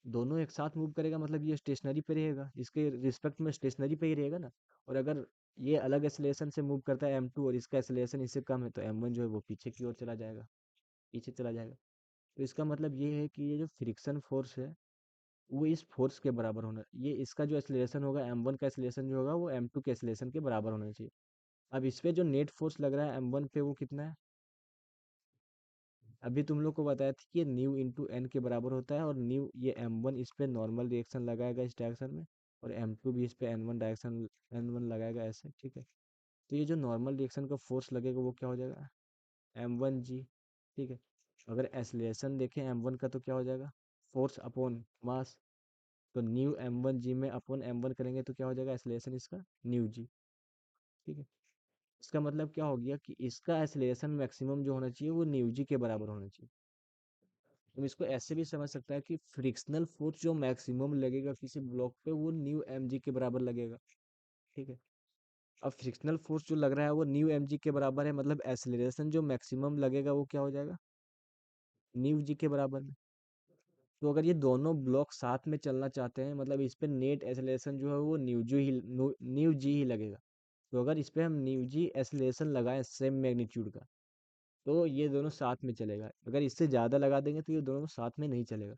दोनों एक साथ मूव करेगा मतलब ये स्टेशनरी पे रहेगा, इसके रिस्पेक्ट में स्टेशनरी पे ही रहेगा ना। और अगर ये अलग एक्सेलरेशन से मूव करता है m2 और इसका एक्सेलरेशन इससे कम है तो m1 जो है वो पीछे की ओर चला जाएगा, पीछे चला जाएगा। तो इसका मतलब ये है कि ये जो फ्रिक्शन फोर्स है वो इस फोर्स के बराबर होना, ये इसका जो एक्सेलरेशन होगा m1 का एक्सेलरेशन जो होगा वो m2 के एक्सेलरेशन के बराबर होना चाहिए। अब इस पे जो नेट फोर्स लग रहा है m1 पे वो कितना है? अभी तुम लोग को बताया था कि ये न्यू इंटू एन के बराबर होता है, और न्यू ये m1 इस पे नॉर्मल रिएक्शन लगाएगा इस डायरेक्शन में, और m2 भी इस पे n1 लगाएगा ऐसे, ठीक है? तो ये जो नॉर्मल रिएक्शन का फोर्स लगेगा वो क्या हो जाएगा? m1g। ठीक है, अगर एक्सेलरेशन देखें m1 का तो क्या हो जाएगा, फोर्स अपॉन मास। तो न्यू m1g में अपॉन m1 करेंगे तो क्या हो जाएगा एक्सेलरेशन इसका, न्यू जी। ठीक है, इसका मतलब क्या हो गया कि इसका एक्सेलरेशन मैक्सिमम जो होना चाहिए वो न्यू जी के बराबर होना चाहिए। तुम इसको ऐसे भी समझ सकता है कि फ्रिक्शनल फोर्स जो मैक्सिमम लगेगा किसी ब्लॉक पे वो न्यू एम जी के बराबर लगेगा। ठीक है, अब फ्रिक्शनल फोर्स जो लग रहा है वो न्यू एम जी के बराबर है, मतलब एक्सेलरेशन जो मैक्सिमम लगेगा वो क्या हो जाएगा, न्यू जी के बराबर में। तो अगर ये दोनों ब्लॉक साथ में चलना चाहते हैं, मतलब इस पे नेट एक्सेलरेशन जो है वो न्यू जी ही लगेगा। तो अगर इस पे हम न्यू जी एक्सेलरेशन लगाएं सेम मैग्नीट्यूड का, तो ये दोनों साथ में चलेगा। अगर इससे ज़्यादा लगा देंगे तो ये दोनों साथ में नहीं चलेगा।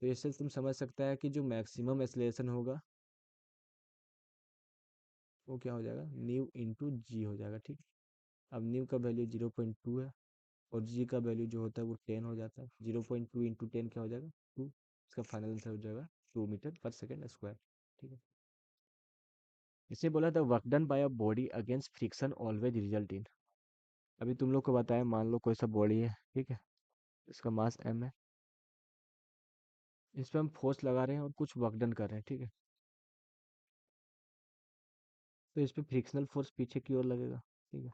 तो इससे तुम समझ सकता है कि जो मैक्सिमम एक्सेलरेशन होगा वो क्या हो जाएगा, न्यू इंटू जी हो जाएगा। ठीक, अब न्यू का वैल्यू 0.2 है और जी का वैल्यू जो होता है वो 10 हो जाता है। 0.2 इंटू 10 क्या हो जाएगा, 2। इसका फाइनल आंसर हो जाएगा 2 मीटर पर सेकेंड स्क्वायर। ठीक है, इसे बोला था work done by a body against friction always result in. अभी तुम लोग को बताया, मान लो कोई सा बॉडी है, ठीक है, इसका मास m है, इस पे हम फोर्स लगा रहे हैं और कुछ वर्क डन कर रहे हैं। ठीक है, तो इस पे फ्रिक्शनल फोर्स पीछे की ओर लगेगा। ठीक है,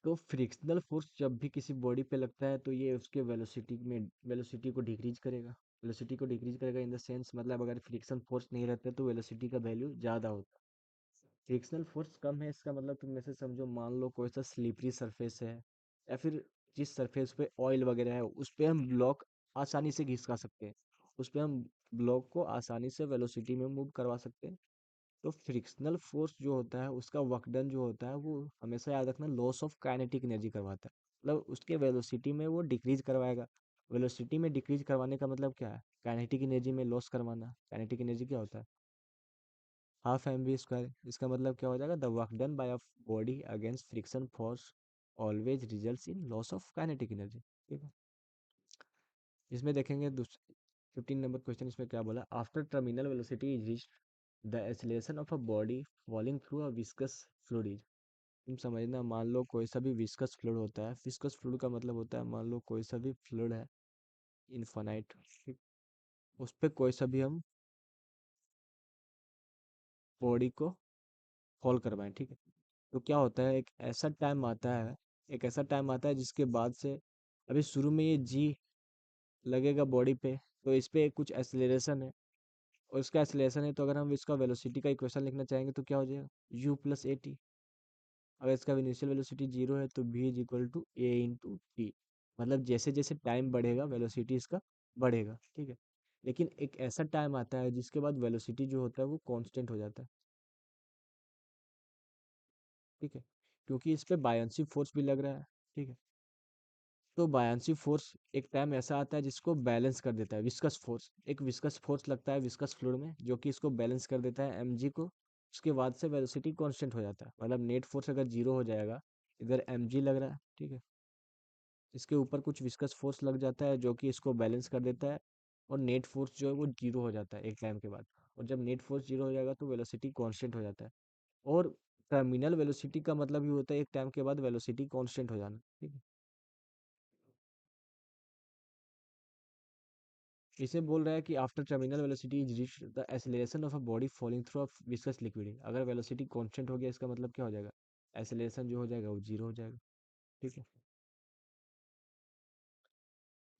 तो फ्रिक्शनल फोर्स जब भी किसी बॉडी पे लगता है तो ये उसके वेलोसिटी को डिक्रीज करेगा। वेलोसिटी को डिक्रीज करेगा इन द सेंस, मतलब अगर फ्रिक्शन फोर्स नहीं रहता तो वेलोसिटी का वैल्यू ज़्यादा होता। फ्रिक्शनल फोर्स कम है इसका मतलब तुम ऐसे समझो, मान लो कोई सा स्लिपरी सरफेस है या फिर जिस सरफेस पे ऑयल वगैरह है उस पे हम ब्लॉक आसानी से घिसका सकते हैं, उस पे हम ब्लॉक को आसानी से वेलोसिटी में मूव करवा सकते हैं। तो फ्रिक्शनल फोर्स जो होता है उसका वर्क डन जो होता है वो हमेशा याद रखना लॉस ऑफ काइनेटिक एनर्जी करवाता है, मतलब उसके वेलोसिटी में वो डिक्रीज करवाएगा। वेलोसिटी में डिक्रीज करवाने का मतलब क्या है, काइनेटिक एनर्जी में लॉस करवाना। काइनेटिक एनर्जी क्या होता है, हाफ एम वी स्क्वायर। इसका मतलब क्या हो जाएगा, the work done by a body against friction force always results in loss of kinetic energy. ठीक है, इसमें देखेंगे 15 नंबर क्वेश्चन, इसमें क्या बोला, after terminal velocity is reached the acceleration of a body falling through a viscous fluid is. तुम समझना, मान लो कोई सा भी विस्कस फ्लूइड होता है, विस्कस फ्लूइड का मतलब होता है मान लो कोई सा भी फ्लूइड है इनफाइनाइट, ठीक, उस पे कोई सा भी हम बॉडी को फॉल करवाएं। ठीक है, तो क्या होता है, एक ऐसा टाइम आता है जिसके बाद से अभी शुरू में ये जी लगेगा बॉडी पे, तो इस पे कुछ एक्सेलरेशन है और इसका एक्सेलरेशन है, तो अगर हम इसका वेलोसिटी का इक्वेशन लिखना चाहेंगे तो क्या हो जाएगा, u+at। अगर इसका इनिशियल वेलोसिटी 0 है तो v is equal to a into t. मतलब जैसे जैसे टाइम बढ़ेगा वेलोसिटी इसका बढ़ेगा। ठीक है, लेकिन एक ऐसा टाइम आता है जिसके बाद वेलोसिटी जो होता है वो कांस्टेंट हो जाता है। ठीक है, क्योंकि इस पे बायनसी फोर्स भी लग रहा है। ठीक है, तो बायनसी फोर्स एक टाइम ऐसा आता है जिसको बैलेंस कर देता है, विस्कस फोर्स, एक विस्कस फोर्स लगता है विस्कस फ्लूइड में जो कि इसको बैलेंस कर देता है mg को। उसके बाद से वेलोसिटी कांस्टेंट हो जाता है, मतलब नेट फोर्स अगर 0 हो जाएगा, इधर mg लग रहा है, ठीक है, इसके ऊपर कुछ विस्कस फोर्स लग जाता है जो कि इसको बैलेंस कर देता है, और नेट फोर्स जो है वो 0 हो जाता है एक टाइम के बाद। और जब नेट फोर्स 0 हो जाएगा तो वेलोसिटी कांस्टेंट हो जाता है। और टर्मिनल वेलोसिटी का मतलब ही होता है एक टाइम के बाद वेलोसिटी कांस्टेंट हो जाना। ठीक है, इसे बोल रहा है कि after terminal velocity is reach the acceleration of a body falling through a viscous liquid. अगर वेलोसिटी कांस्टेंट हो गया इसका मतलब क्या हो जाएगा, एक्सेलरेशन जो हो जाएगा वो 0 हो जाएगा। ठीक है,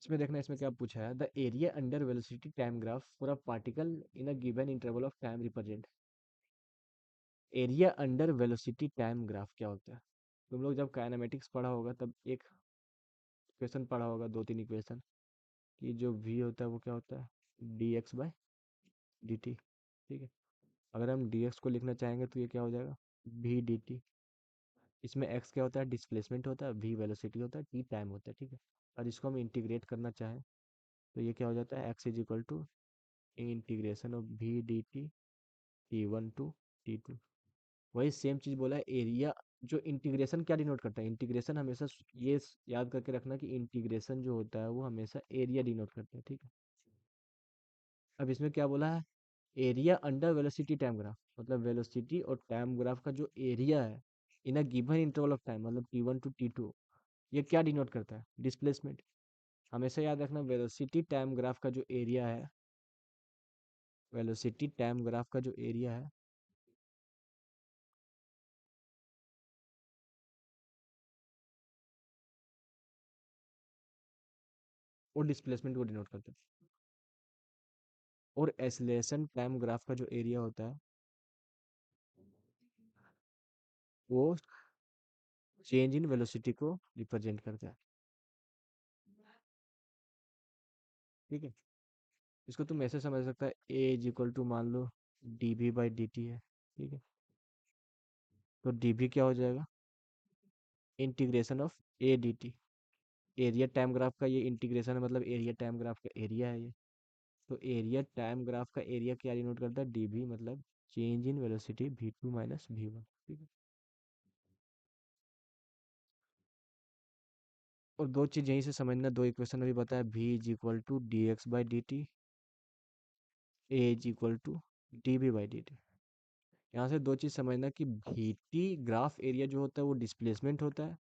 इसमें देखना इसमें क्या पूछा है, the area under velocity time graph for a particle in a given interval of time represent. Area under velocity time graph क्या होता है, तुम लोग जब काइनेमेटिक्स पढ़ा होगा तब एक इक्वेशन पढ़ा होगा, दो तीन इक्वेशन, कि जो v होता है वो क्या होता है, dx/dt। ठीक है, अगर हम dx को लिखना चाहेंगे तो ये क्या हो जाएगा, v/dt। इसमें x क्या होता है, डिस्प्लेसमेंट होता है, v वेलोसिटी होता है, t टाइम होता है। ठीक है, और इसको हम इंटीग्रेट करना चाहें तो ये क्या हो जाता है, x is equal to integration of v/dt t1 to t2। वही सेम चीज बोला है एरिया। जो इंटीग्रेशन क्या डिनोट करता है, इंटीग्रेशन हमेशा याद करके रखना कि इंटीग्रेशन जो होता है वो हमेशा एरिया डिनोट करता है। ठीक है, अब इसमें क्या बोला है, area under velocity time graph, मतलब वेलोसिटी और टाइम ग्राफ का जो एरिया है in a given interval of time, मतलब t1 to t2, ये क्या डिनोट करता है? डिस्प्लेसमेंट। हमेशा याद रखना, वेलोसिटी टाइम ग्राफ का जो एरिया है, वेलोसिटी टाइम ग्राफ का जो एरिया है, वो डिस्प्लेसमेंट को डिनोट करता है। और एक्सेलरेशन टाइम ग्राफ का जो एरिया होता है, वो चेंज इन वेलोसिटी को रिप्रेजेंट करता है। ठीक है, इसको तुम ऐसे समझ सकता है, ए इज इक्वल टू मान लो dv/dt है। ठीक है, तो dv क्या हो जाएगा? Integration of A D T. Area time graph का ये इंटीग्रेशन है, मतलब एरिया टाइम ग्राफ का एरिया है ये। तो एरिया टाइम ग्राफ का एरिया क्या डिनोट करता है? dv, मतलब change in velocity v2 minus v1। ठीक है, और दो चीज यहीं से समझना, दो इक्वेशन अभी बताया, v is equal to dx/dt, a is equal to dv/dt। यहाँ से दो चीज समझना कि vt ग्राफ एरिया जो होता है वो डिस्प्लेसमेंट होता है।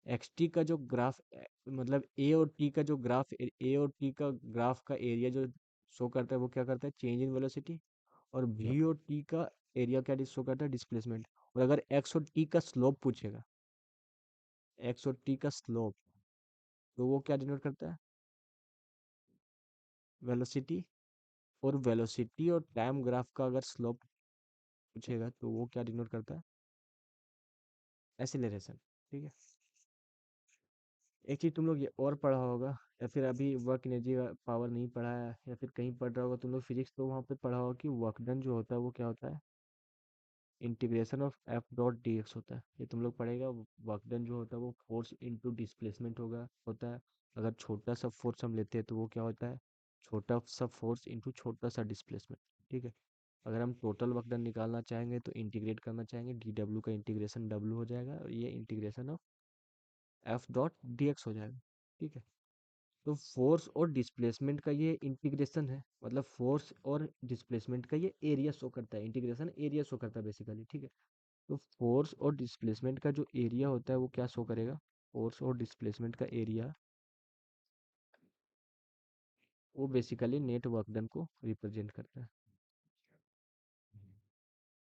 xt का जो ग्राफ मतलब a और t का जो ग्राफ, a और t का ग्राफ का एरिया जो शो करता है वो क्या करता है? Change in velocity. और v और t का एरिया क्या शो करता है? डिस्प्लेसमेंट। और अगर x और t का स्लोप पूछेगा, x और t का स्लोप, तो वो क्या डिनोट करता है? वेलोसिटी। और वेलोसिटी और टाइम ग्राफ का अगर स्लोप पूछेगा तो वो क्या डिनोट करता है? एक्सीलरेशन। ठीक है, एक चीज तुम लोग ये और पढ़ा होगा, या फिर अभी वर्क एनर्जी पावर नहीं पढ़ा है, या फिर कहीं पढ़ रहा होगा तुम लोग फिजिक्स, तो वहाँ पे पढ़ा होगा कि वर्क डन जो होता है वो क्या होता है? Integration of F dot D x होता है। ये तुम लोग पढ़ेगा। वर्क डन जो होता है वो फोर्स इनटू डिस्प्लेसमेंट होता है। अगर छोटा सा फोर्स हम लेते हैं तो वो क्या होता है? छोटा सा फोर्स इनटू छोटा सा डिस्प्लेसमेंट। ठीक है, अगर हम टोटल वर्क डन निकालना चाहेंगे तो इंटीग्रेट करना चाहेंगे, डी डब्ल्यू का इंटीग्रेशन डब्ल्यू हो जाएगा, और ये integration of F dot D x हो जाएगा। ठीक है, तो फोर्स और डिस्प्लेसमेंट का ये इंटीग्रेशन है, मतलब फोर्स और डिस्प्लेसमेंट का ये एरिया शो करता है, इंटीग्रेशन एरिया शो करता है बेसिकली। ठीक है, तो फोर्स और डिस्प्लेसमेंट का जो एरिया होता है वो क्या शो करेगा? फोर्स और डिस्प्लेसमेंट का एरिया वो बेसिकली नेट वर्क डन को रिप्रेजेंट करता है।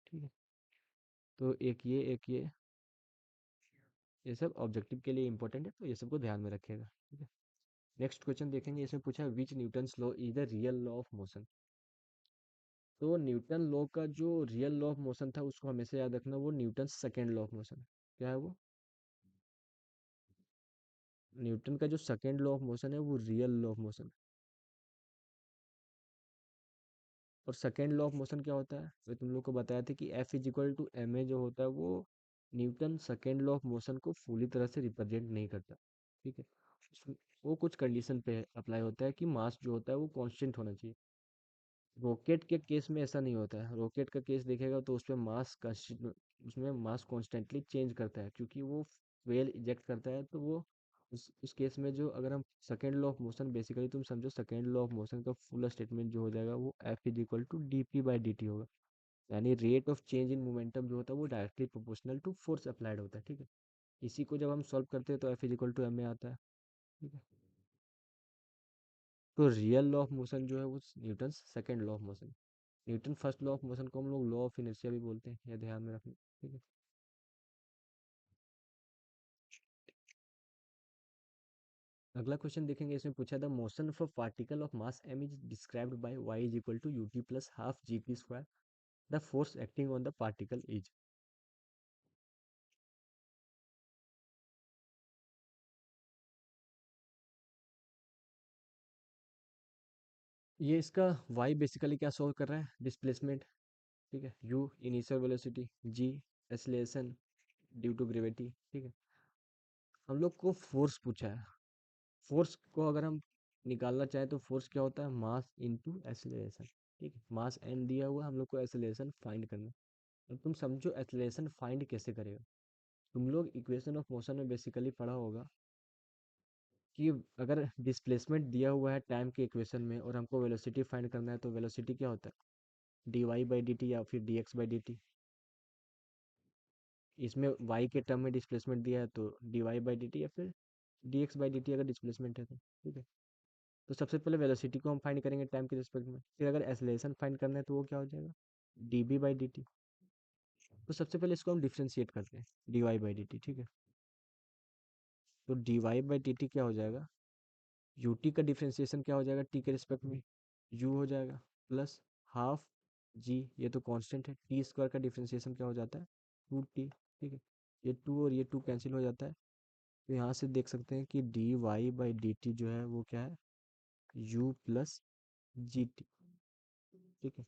ठीक है, तो ये सब ऑब्जेक्टिव के लिए इंपॉर्टेंट है, तो ये सबको ध्यान में रखिएगा। ठीक है, नेक्स्ट क्वेश्चन देखेंगे। इसमें पूछा है which Newton's law is the real law of motion. तो न्यूटन लॉ का जो रियल लॉ ऑफ मोशन था उसको हमेशा याद रखना, वो Newton second law of motion. क्या है वो? न्यूटन का जो सेकेंड लॉ ऑफ मोशन है वो रियल लॉ ऑफ मोशन। और सेकेंड लॉ ऑफ मोशन क्या होता है? मैं तुम लोग को बताया था कि F is equal to M a जो होता है वो Newton second law of motion को पूरी तरह से रिप्रेजेंट नहीं करता। ठीक है, वो कुछ कंडीशन पे अप्लाई होता है कि मास जो होता है वो कांस्टेंट होना चाहिए। रॉकेट के केस में ऐसा नहीं होता है। रॉकेट का केस देखेगा तो उसमें मास कॉन्स्टेंटली चेंज करता है, क्योंकि वो फ्यूल इजेक्ट करता है। तो वो उस केस में जो, अगर हम second law of motion, basically तुम समझो सेकेंड लॉ ऑफ मोशन का फुल स्टेटमेंट जो हो जाएगा वो F is equal to D P by D t होगा। यानी rate of change in momentum जो होता है वो directly proportional to force applied होता है। ठीक है, इसी को जब हम सॉल्व करते हैं तो F is equal to m में आता है। ठीक है, तो रियल लॉ ऑफ मोशन जो है वो Newton second law of motion. Newton first law of motion को हम लोग लॉ ऑफ इनर्शिया भी बोलते हैं, यह ध्यान में रखना। ठीक है, अगला क्वेश्चन देखेंगे। इसमें पूछा था motion of a particle of mass m is described by y is equal to ut plus half gp square, the force acting on the particle is. ये इसका y बेसिकली क्या शो कर रहा है? डिस्प्लेसमेंट। ठीक है, u initial velocity, g acceleration due to gravity. ठीक है, हम लोग को फोर्स पूछा है। फोर्स को अगर हम निकालना चाहें तो फोर्स क्या होता है? Mass into acceleration. ठीक है, मास m दिया हुआ है, हम लोग को एक्सीलरेशन फाइंड करना है। अब तुम समझो एक्सीलरेशन फाइंड कैसे करेगा। तुम लोग इक्वेशन ऑफ मोशन में बेसिकली पढ़ा होगा कि अगर डिस्प्लेसमेंट दिया हुआ है टाइम के इक्वेशन में और हमको वेलोसिटी फाइंड करना है, तो वेलोसिटी क्या होता है? dy बाई डी टी या फिर dx बाई डी टी। इसमें y के टर्म में डिस्प्लेसमेंट दिया है तो dy बाई डी टी, या फिर dx बाई डी टी अगर डिस्प्लेसमेंट है तो, ठीक है। तो सबसे पहले वेलोसिटी को हम फाइंड करेंगे टाइम के रिस्पेक्ट में, फिर अगर एक्सेलरेशन फाइंड करना है तो वो क्या हो जाएगा, db बाई डी टी। तो सबसे पहले इसको हम डिफ्रेंशिएट करते हैं, dy बाई डी टी, ठीक है। तो dy बाई डी टी क्या हो जाएगा, ut का डिफ्रेंशिएशन क्या हो जाएगा t के रिस्पेक्ट में, u हो जाएगा, प्लस हाफ g, ये तो कांस्टेंट है, t स्क्वायर का डिफ्रेंशिएशन क्या हो जाता है, 2t, ठीक है। ये 2 और ये 2 कैंसिल हो जाता है। तो यहाँ से देख सकते हैं कि dy बाई डी टी जो है वो क्या है, u प्लस जी टी, ठीक है।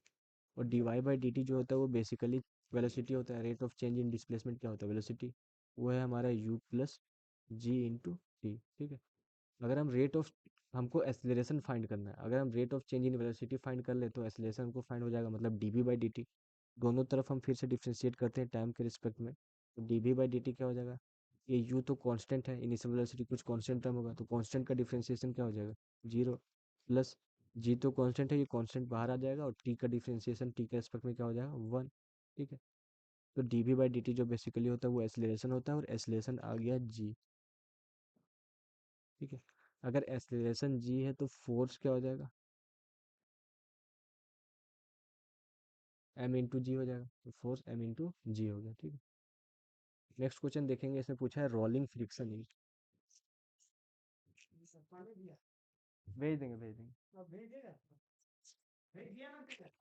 और dy बाई डी टी जो होता है वो बेसिकली वेलोसिटी होता है, rate of change in displacement क्या होता है, वेलोसिटी। वो है हमारा u प्लस जी इंटू टी, ठीक है। अगर हम रेट ऑफ, हमको एक्सेलरेशन फाइंड करना है, अगर हम rate of change in velocity find कर ले तो एक्सेलरेशन को फाइंड हो जाएगा, मतलब dv बाई डी टी। दोनों तरफ हम फिर से डिफ्रेंशिएट करते हैं टाइम के रिस्पेक्ट में, तो dv बाई डी टी क्या हो जाएगा, ये u तो कांस्टेंट है, इनिशियल वेलोसिटी कुछ कांस्टेंट टर्म होगा, तो कांस्टेंट का डिफ्रेंशिएशन क्या हो जाएगा, 0, प्लस g तो कांस्टेंट है, ये कांस्टेंट बाहर आ जाएगा, और t का डिफ्रेंशिएशन t के रिस्पेक्ट में क्या हो जाएगा, 1, ठीक है। तो dv बाई डी टी जो बेसिकली होता है वो एक्सेलरेशन होता है, और एक्सेलरेशन आ गया g, ठीक है। अगर एक्सेलरेशन g है तो फोर्स क्या हो जाएगा, m इंटू जी हो जाएगा, तो फोर्स m इंटू जी हो गया, ठीक है। नेक्स्ट क्वेश्चन देखेंगे, इसमें पूछा है रोलिंग फ्रिक्शन इज, भेज देंगे भेज देंगे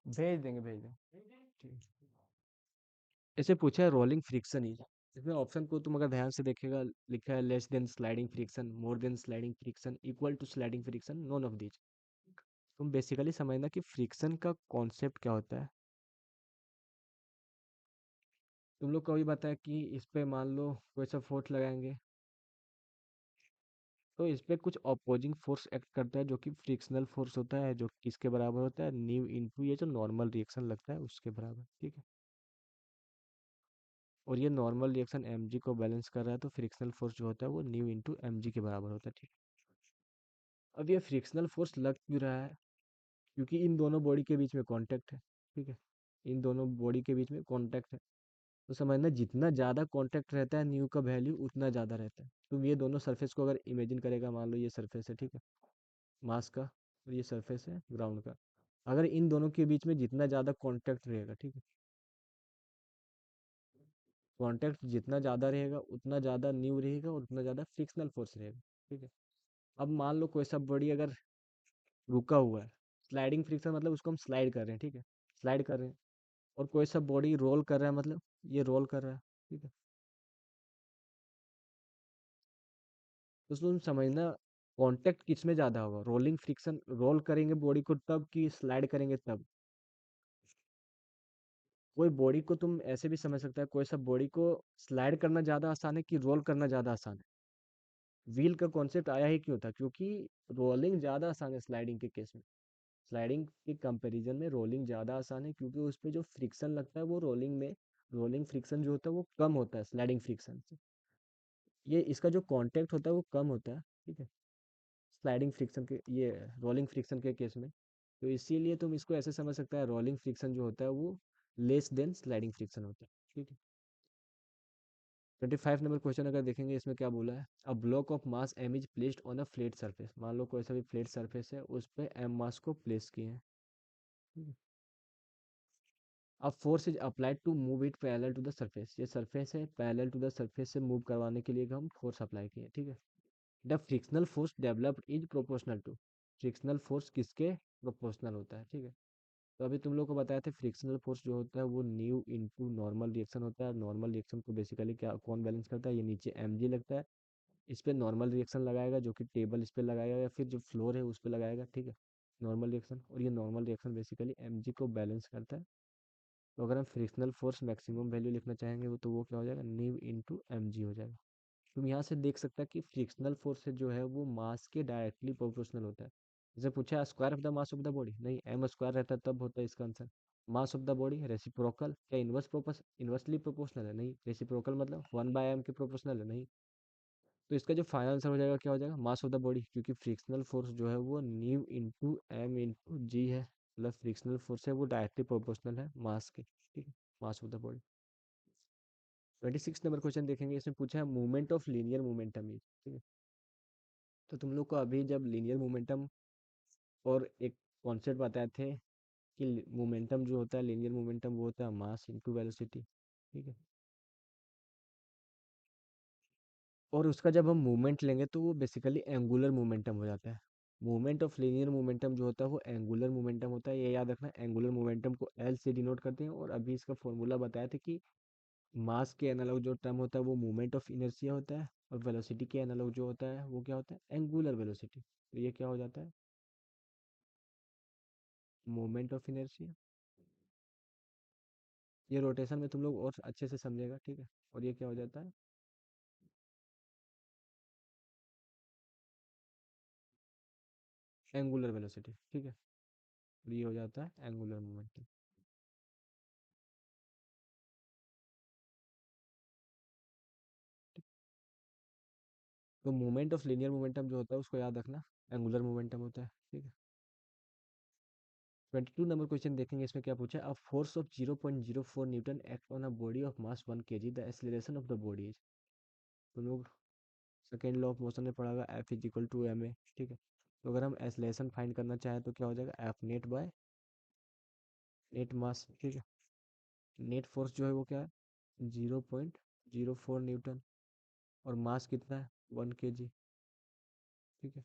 भेज देंगे, ठीक। इसे पूछा है रोलिंग फ्रिक्शन इज, इसमें ऑप्शन को तुम अगर ध्यान से देखेगा, लिखा है less than sliding friction, more than sliding friction, equal to sliding friction, none of these. तुम बेसिकली समझना कि फ्रिक्शन का कॉन्सेप्ट क्या होता है। तुम लोग कभी बताया कि इस पे मान लो कोई सा फोर्स लगाएंगे, तो इस पे कुछ अपोजिंग फोर्स एक्ट करता है जो कि फ्रिक्शनल फोर्स होता है, जो किसके बराबर होता है, न्यू इनटू ये जो नॉर्मल रिएक्शन लगता है उसके बराबर, ठीक है। और ये नॉर्मल रिएक्शन mg को बैलेंस कर रहा है, तो फ्रिक्शनल फोर्स जो होता है वो न्यू इंटू mg के बराबर होता है, ठीक है। अब ये फ्रिक्शनल फोर्स लग क्यों रहा है, क्योंकि इन दोनों बॉडी के बीच में कांटेक्ट है, ठीक है। इन दोनों बॉडी के बीच में कांटेक्ट है, तो समझना जितना ज़्यादा कांटेक्ट रहता है न्यू का वैल्यू उतना ज़्यादा रहता है। तुम ये दोनों सरफेस को अगर इमेजिन करेगा, मान लो ये सरफेस है, ठीक है, मास का, और ये सरफेस है ग्राउंड का। अगर इन दोनों के बीच में जितना ज़्यादा कांटेक्ट रहेगा, ठीक है, कांटेक्ट जितना ज़्यादा रहेगा उतना ज़्यादा न्यू रहेगा और उतना ज़्यादा फ्रिक्शनल फोर्स रहेगा, ठीक है। अब मान लो कोई सा बॉडी अगर रुका हुआ है, स्लाइडिंग फ्रिक्शन मतलब उसको हम स्लाइड कर रहे हैं, ठीक है, स्लाइड कर रहे हैं। और कोई सा बॉडी रोल कर रहा है, मतलब ये रोल कर रहा है, ठीक है। तो तुम समझना कांटेक्ट किस में ज़्यादा होगा, रोलिंग फ्रिक्शन, रोल करेंगे बॉडी को तब कि स्लाइड करेंगे तब। कोई बॉडी को तुम ऐसे भी समझ सकता है, कोई सा बॉडी को स्लाइड करना ज़्यादा आसान है कि रोल करना ज़्यादा आसान है। व्हील का कॉन्सेप्ट आया ही क्यों था, क्योंकि रोलिंग ज़्यादा आसान है स्लाइडिंग के केस में। स्लाइडिंग के कंपैरिजन में रोलिंग ज़्यादा आसान है, क्योंकि उस पे जो फ्रिक्शन लगता है वो रोलिंग में, रोलिंग फ्रिक्शन जो होता है वो कम होता है स्लाइडिंग फ्रिक्शन से। ये इसका जो कांटेक्ट होता है वो कम होता है, ठीक है, स्लाइडिंग फ्रिक्शन के, ये रोलिंग फ्रिक्शन के केस में। तो इसीलिए तुम इसको ऐसे समझ सकता है, रोलिंग फ्रिक्शन जो होता है वो लेस देन स्लाइडिंग फ्रिक्शन होता है, ठीक है। 25 नंबर क्वेश्चन अगर देखेंगे, इसमें क्या बोला है, a block of mass M is placed on a flat surface. मान लो कोई सा भी फ्लैट सरफेस है, उस पे एम मास को प्लेस किए हैं, ठीक है। अब force is applied to move it parallel to the surface, ये सरफेस है, पैरेलल टू द सरफेस से मूव करवाने के लिए हम फोर्स अप्लाई किए, ठीक है। The frictional force developed is proportional to, frictional force किसके प्रोपोर्शनल होता है, ठीक है। तो अभी तुम लोग को बताया था फ्रिक्शनल फोर्स जो होता है वो न्यू इनटू नॉर्मल रिएक्शन होता है। नॉर्मल रिएक्शन को बेसिकली क्या कौन बैलेंस करता है, ये नीचे mg लगता है, इस पे नॉर्मल रिएक्शन लगाएगा जो कि टेबल इस पे लगाएगा या फिर जो फ्लोर है उस पे लगाएगा, ठीक है, नॉर्मल रिएक्शन। और ये नॉर्मल रिएक्शन बेसिकली mg को बैलेंस करता है। तो अगर हम फ्रिक्शनल फोर्स मैक्सिमम वैल्यू लिखना चाहेंगे वो, तो वो क्या हो जाएगा, न्यू इंटू mg हो जाएगा। तुम यहाँ से देख सकता है कि फ्रिक्शनल फोर्स जो है वो मास के डायरेक्टली प्रोपोर्शनल होता है। जैसे पूछा square of the mass of the body, नहीं, एम स्क्वायर रहता है तब होता है इसका answer. Mass of the body reciprocal, क्या इनवर्स प्रोपोर्स इनवर्सली प्रोपोर्शनल है, नहीं, रेसिप्रोकल मतलब 1/m के प्रोपोर्शनल है, नहीं। तो इसका जो फाइनल आंसर हो जाएगा क्या हो जाएगा, मास ऑफ द बॉडी, क्योंकि फ्रिक्शनल फोर्स जो है वो न्यू इंटू एम इंटू जी है, प्लस फ्रिक्शनल फोर्स है वो डायरेक्टली प्रोपोर्शनल है मास के, ठीक है, mass of the body. 26 number question देखेंगे, इसमें पूछा है movement of linear momentum is, ठीक है। तो तुम लोग को अभी जब लीनियर मोमेंटम और एक कॉन्सेप्ट बताए थे कि मोमेंटम जो होता है, लीनियर मोमेंटम, वो होता है मास इनटू वेलोसिटी, ठीक है। और उसका जब हम मूवमेंट लेंगे तो वो बेसिकली एंगुलर मोमेंटम हो जाता है। मूवमेंट ऑफ लीनियर मोमेंटम जो होता है वो एंगुलर मोमेंटम होता है, ये याद रखना। एंगुलर मोमेंटम को एल से डिनोट करते हैं, और अभी इसका फॉर्मूला बताया था कि मास के एनालॉग जो टर्म होता है वो मूवमेंट ऑफ इनर्शिया होता है, और वेलोसिटी के एनालॉग जो होता है वो क्या होता है, एंगुलर वेलोसिटी। तो ये क्या हो जाता है, मोमेंट ऑफ इनर्शिया। ये रोटेशन में तुम लोग और अच्छे से समझेगा, ठीक है। और ये क्या हो जाता है, एंगुलर वेलोसिटी, ठीक है। और ये हो जाता है एंगुलर मोमेंटम। तो मोमेंट ऑफ लीनियर मोमेंटम जो होता है उसको याद रखना, एंगुलर मोमेंटम होता है, ठीक है। 22 नंबर क्वेश्चन देखेंगे, इसमें क्या पूछा है, a force of 0.04 newton act on a body of mass 1 kg, the acceleration of the body is. तो लोग सेकेंड लॉ ऑफ मोशन में पढ़ा होगा, F is equal to M A, ठीक है। तो अगर हम एक्सीलरेशन फाइंड करना चाहें तो क्या हो जाएगा, एफ नेट बाय नेट मास, ठीक है। नेट फोर्स जो है वो क्या है, 0.04 न्यूटन, और मास कितना है, 1 kg, ठीक है।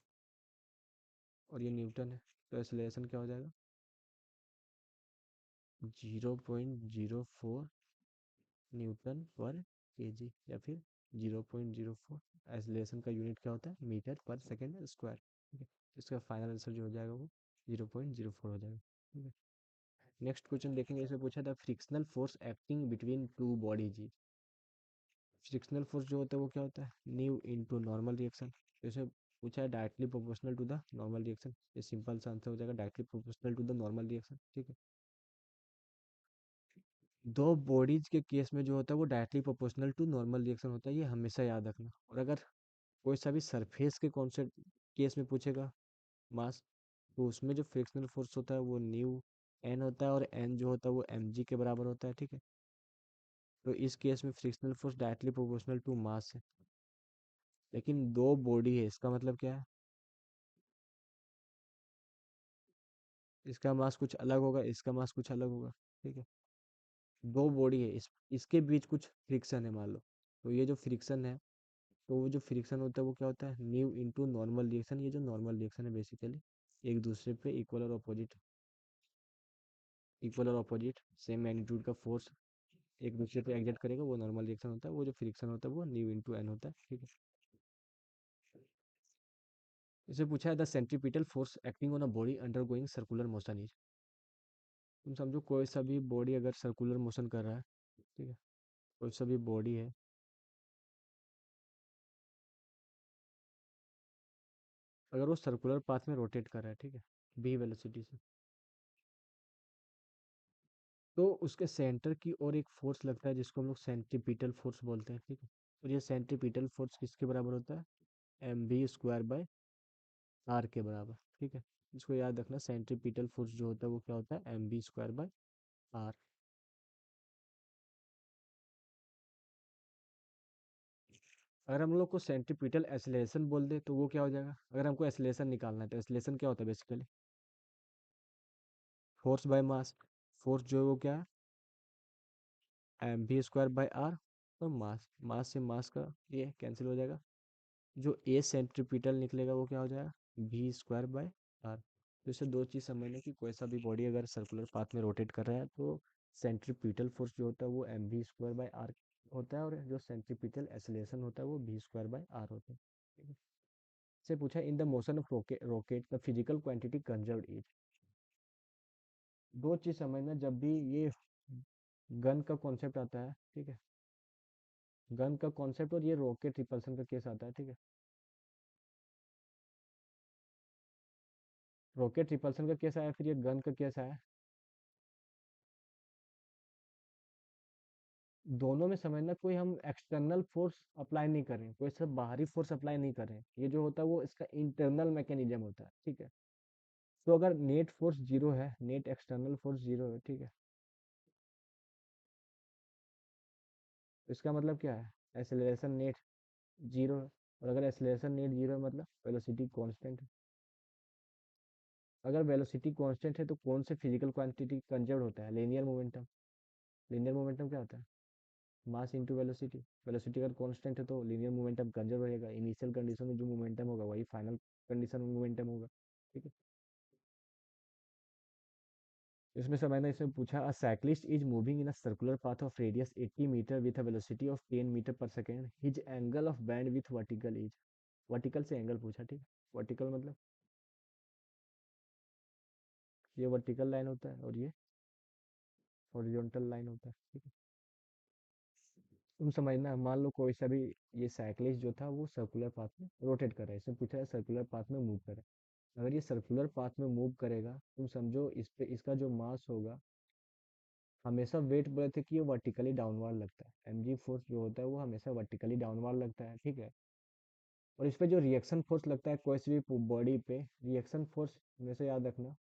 और ये न्यूटन है, तो एक्सीलरेशन क्या हो जाएगा, 0.04 न्यूटन पर केजी, या फिर 0.04। एक्सीलरेशन का यूनिट क्या होता है, मीटर पर सेकेंड स्क्वायर, ठीक है। इसका फाइनल आंसर जो हो जाएगा वो 0.04 हो जाएगा, ठीक है। नेक्स्ट क्वेश्चन देखेंगे, इसमें पूछा था frictional force acting between two bodies. Frictional force जो होता है वो क्या होता है, न्यू इनटू नॉर्मल रिएक्शन। जैसे पूछा है directly proportional to the normal reaction, ये सिंपल सा आंसर हो जाएगा, directly proportional to the normal reaction, ठीक है। दो बॉडीज के केस में जो होता है वो directly proportional to normal reaction होता है, ये हमेशा याद रखना। और अगर कोई सा भी सरफेस के कॉन्सेप्ट केस में पूछेगा मास, तो उसमें जो फ्रिक्शनल फोर्स होता है वो न्यू एन होता है, और एन जो होता है वो एम जी के बराबर होता है, ठीक है। तो इस केस में frictional force directly proportional to mass है। लेकिन दो बॉडी है, इसका मतलब क्या है, इसका मास कुछ अलग होगा, इसका मास कुछ अलग होगा, ठीक है। दो बॉडी है, इसके बीच कुछ फ्रिक्शन है मान लो, तो ये जो फ्रिक्शन है, तो वो जो फ्रिक्शन होता है वो क्या होता है, न्यू इनटू नॉर्मल रिएक्शन। ये जो नॉर्मल रिएक्शन है बेसिकली एक दूसरे पे इक्वल और अपोजिट सेम मैग्नीट्यूड का फोर्स एक दूसरे पे एग्जर्ट करेगा, वो नॉर्मल रिएक्शन होता है। वो जो फ्रिक्शन होता है वो न्यू इनटू एन होता है, ठीक है। इसे पूछा है the centripetal force acting on a body undergoing circular motion is. तुम समझो कोई सा भी बॉडी अगर सर्कुलर मोशन कर रहा है, ठीक है, कोई सा भी बॉडी है, अगर वो सर्कुलर पाथ में रोटेट कर रहा है, ठीक है, बी वेलोसिटी से, तो उसके सेंटर की ओर एक फोर्स लगता है जिसको हम लोग सेंट्रीपिटल फोर्स बोलते हैं, ठीक है। और ये सेंट्रीपिटल फोर्स किसके बराबर होता है, M B square by R के बराबर, ठीक है। इसको याद रखना, सेंट्रीपिटल फोर्स जो होता है वो क्या होता है, M B square by R. अगर हम लोग को सेंट्रीपिटल एक्सेलरेशन बोल दे तो वो क्या हो जाएगा, अगर हमको एक्सेलरेशन निकालना है तो एक्सेलरेशन क्या होता है basically, force by mass. Force जो है वो क्या है, M B square by R. और मास, मास से मास का ये कैंसिल हो जाएगा, जो ए सेंट्रीपिटल निकलेगा वो क्या हो जाएगा, बी स्क्वायर बाय आर। तो इससे दो चीज़ समझने की, कोई सा भी बॉडी अगर सर्कुलर पाथ में रोटेट कर रहा है तो सेंट्रीपिटल फोर्स जो होता है वो M B square by R होता है, और जो सेंट्रीपिटल एक्सेलरेशन होता है वो बी स्क्वायर बाय आर होता है, ठीक है। से पूछा in the motion of rocket the physical quantity conserved is. दो चीज समझना, जब भी ये गन का कॉन्सेप्ट आता है, ठीक है, गन का कॉन्सेप्ट और ये रॉकेट रिपल्सन का केस आता है, ठीक है। रॉकेट रिपल्सन का केस आया, फिर ये गन का केस आया, दोनों में समझना कोई हम एक्सटर्नल फोर्स अप्लाई नहीं कर रहे हैं, कोई सब बाहरी फोर्स अप्लाई नहीं कर रहे हैं, ये जो होता है वो इसका इंटरनल मैकेनिज्म होता है, ठीक है। तो अगर नेट फोर्स जीरो है, नेट एक्सटर्नल फोर्स जीरो है, ठीक है, इसका मतलब क्या है? एक्सेलरेशन नेट जीरो है। और अगर एक्सेलरेशन नेट जीरो है मतलब वेलोसिटी कांस्टेंट है। अगर वेलोसिटी कांस्टेंट है तो कौन से फिजिकल क्वांटिटी कंजर्व होता है? Linear momentum. लीनियर मोमेंटम क्या होता है? Mass into velocity. वेलोसिटी अगर कांस्टेंट है तो लीनियर मोमेंटम कंजर्व रहेगा। इनिशियल कंडीशन में जो मोमेंटम होगा वही फाइनल कंडीशन में मोमेंटम होगा। ठीक है। इसमें से मैंने इसमें पूछा a cyclist is moving in a circular path of radius 80 metre with a velocity of 10 metre per second, his angle of bend with vertical is. Vertical से एंगल पूछा। ठीक है। वर्टिकल मतलब ये वर्टिकल लाइन होता है और ये हॉरिजॉन्टल लाइन होता है। ठीक है। तुम समझना, मान लो कोई सा भी ये साइक्लिस्ट जो था वो सर्कुलर पाथ में रोटेट कर रहा है। इसमें पूछा है सर्कुलर पाथ में मूव करे। अगर ये सर्कुलर पाथ में मूव करेगा तुम समझो इस पे इसका जो मास होगा, हमेशा वेट बोले थे कि ये वर्टिकली डाउनवर्ड लगता है। एमजी फोर्स जो होता है वो हमेशा वर्टिकली डाउनवर्ड लगता है। ठीक है। और इस पे जो रिएक्शन फोर्स लगता है कोई सी भी बॉडी पे, रिएक्शन फोर्स हमेशा याद रखना,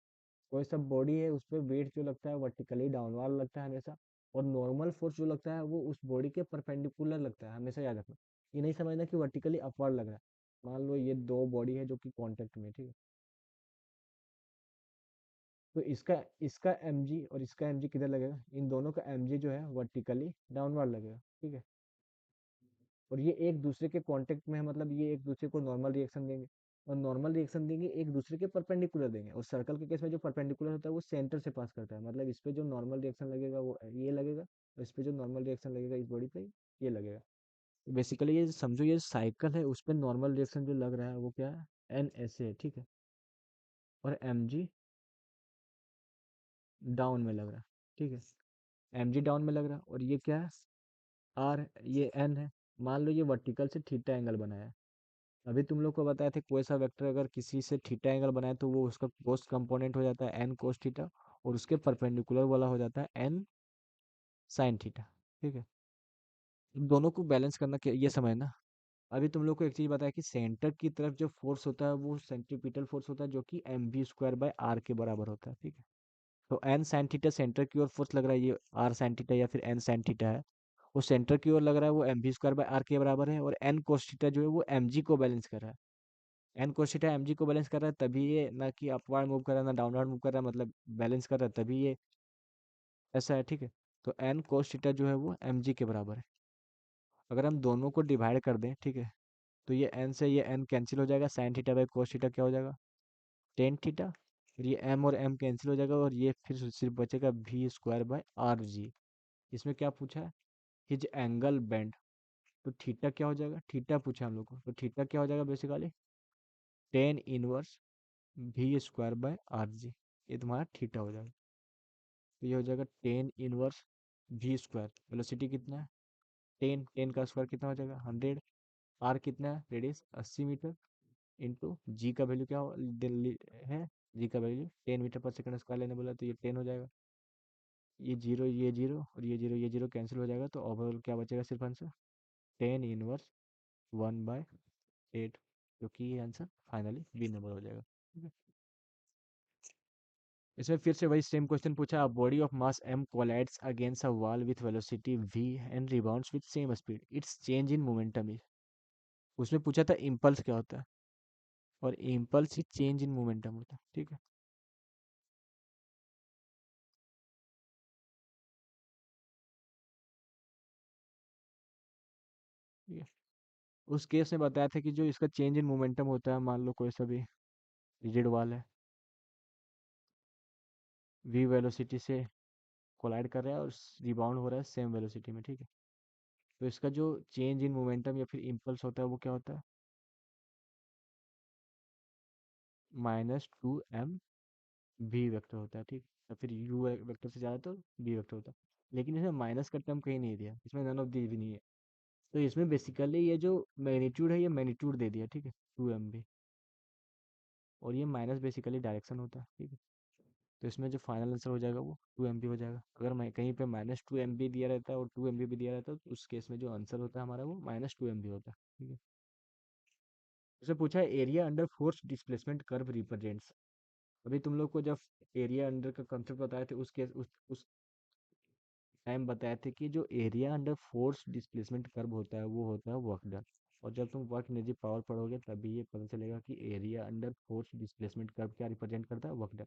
कोई सा बॉडी है उस पे वेट जो लगता है वर्टिकली डाउनवर्ड लगता है हमेशा। और नॉर्मल फोर्स जो लगता है वो उस बॉडी के परपेंडिकुलर लगता है, हमेशा याद रखना। ये नहीं समझना कि वर्टिकली अपवर्ड लग रहा है। मान लो ये दो बॉडी है जो कि कांटेक्ट में है, ठीक है। तो इसका इसका mg और इसका mg किधर लगेगा? इन दोनों का mg जो है वर्टिकली डाउनवर्ड लगेगा। ठीक है। और ये एक दूसरे के कांटेक्ट में है मतलब ये एक दूसरे को नॉर्मल रिएक्शन देंगे। और नॉर्मल रिएक्शन देंगे एक दूसरे के परपेंडिकुलर देंगे। और सर्कल के केस में जो परपेंडिकुलर होता है वो सेंटर से पास करता है, मतलब इस पे जो नॉर्मल रिएक्शन लगेगा वो ये लगेगा, और इस पे जो नॉर्मल रिएक्शन लगेगा इस बॉडी पे ये लगेगा। बेसिकली ये समझो ये साइकिल है, उस पे नॉर्मल रिएक्शन जो लग रहा है वो क्या है? N S A. ठीक है। और एम जी डाउन में लग रहा है। ठीक है। एम जी डाउन में लग रहा है और ये क्या है? आर, ये एन है। मान लो ये वर्टिकल से थीटा एंगल बनाया है। अभी तुम लोग को बताया थे कोई सा वेक्टर अगर किसी से थीटा एंगल बनाए तो वो उसका कोस कंपोनेंट हो जाता है एन कोस थीटा, और उसके परपेंडिकुलर वाला हो जाता है एन साइन थीटा। ठीक है। इन दोनों को बैलेंस करना ये समझना। अभी तुम लोग को एक चीज बताया कि सेंटर की तरफ जो फोर्स होता है वो सेंट्रीपिटल फोर्स होता है जो कि M V square by R के बराबर होता है। ठीक है। तो एन साइन थीटा सेंटर की ओर फोर्स लग रहा है, ये आर साइन थीटा या फिर एन साइन थीटा है, वो सेंटर की ओर लग रहा है, वो M V square by R के बराबर है। और एन कोस थीटा जो है वो एम जी को बैलेंस कर रहा है। N cos theta M G को बैलेंस कर रहा है तभी ये ना कि अपवर्ड मूव कर रहा है ना डाउनवर्ड मूव कर रहा है, मतलब बैलेंस कर रहा है तभी ये ऐसा है। ठीक है। तो एन कोस थीटा जो है वो एम जी के बराबर है। अगर हम दोनों को डिवाइड कर दें, ठीक है, तो ये एन से ये एन कैंसिल हो जाएगा, sine theta by cos theta क्या हो जाएगा? Tan theta. फिर ये एम और एम कैंसिल हो जाएगा और ये फिर सिर्फ बचेगा V square by R G. इसमें क्या पूछा है? His angle bend. तो थीटा क्या हो जाएगा? थीटा पूछा हम लोग को, तो थीटा क्या हो जाएगा basically? Tan inverse V square by R G. ये तुम्हारा थीटा हो जाएगा। तो ये हो जाएगा tan inverse V square. Velocity कितना है? टेन, टेन का स्क्वायर कितना हो जाएगा? 100। आर कितना है? Radius 80 metre. इंटू जी का वैल्यू क्या है? जी का वैल्यू 10 मीटर पर सेकंड स्क्वायर लेने बोला तो ये 10 हो जाएगा। ये जीरो और ये जीरो कैंसिल हो जाएगा, तो ओवरऑल क्या बचेगा सिर्फ आंसर? 10 इनवर्स 1/8, जो कि ये आंसर फाइनली बी नंबर हो जाएगा। ठीक है। इसमें फिर से वही सेम क्वेश्चन पूछा, a body of mass m collides against a wall with velocity v and rebounds with same speed, its change in momentum is. उसमें पूछा था इम्पल्स क्या होता है, और इम्पल्स ही चेंज इन मोमेंटम होता है। ठीक है। ठीक है। उस केस में बताया था कि जो इसका चेंज इन मोमेंटम होता है, मान लो कोई सा भी रिजिड वॉल है, v वेलोसिटी से कोलाइड कर रहा है और रिबाउंड हो रहा है सेम वेलोसिटी में। ठीक है। तो इसका जो चेंज इन मोमेंटम या फिर इम्पल्स होता है वो क्या होता है? -2m वी वेक्टर होता है। ठीक। या फिर यू वेक्टर से ज़्यादा तो वी वेक्टर होता है। लेकिन इसमें माइनस का टर्म कहीं नहीं दिया, इसमें नन ऑफ दी भी नहीं है। तो इसमें बेसिकली ये जो मैग्नीट्यूड है ये मैग्नीट्यूड दे दिया। ठीक है। 2m भी। और ये माइनस बेसिकली डायरेक्शन होता है। ठीक है। तो इसमें जो फाइनल आंसर हो जाएगा वो 2 MB हो जाएगा। अगर मैं कहीं पे -2 MB दिया रहता है और 2 MB भी दिया रहता है तो उस केस में जो आंसर होता है हमारा वो -2 MB होता है। ठीक है। उसे पूछा है area under force displacement curve represents. अभी तुम लोग को जब एरिया अंडर का कंसेप्ट बताए थे उस केस टाइम बताए थे कि जो area under force displacement curve होता है वो होता है वर्क डन। और जब तुम वर्क एनर्जी पावर पढ़ोगे तभी ये पता चलेगा कि area under force displacement curve क्या रिप्रेजेंट करता है, वर्क डन।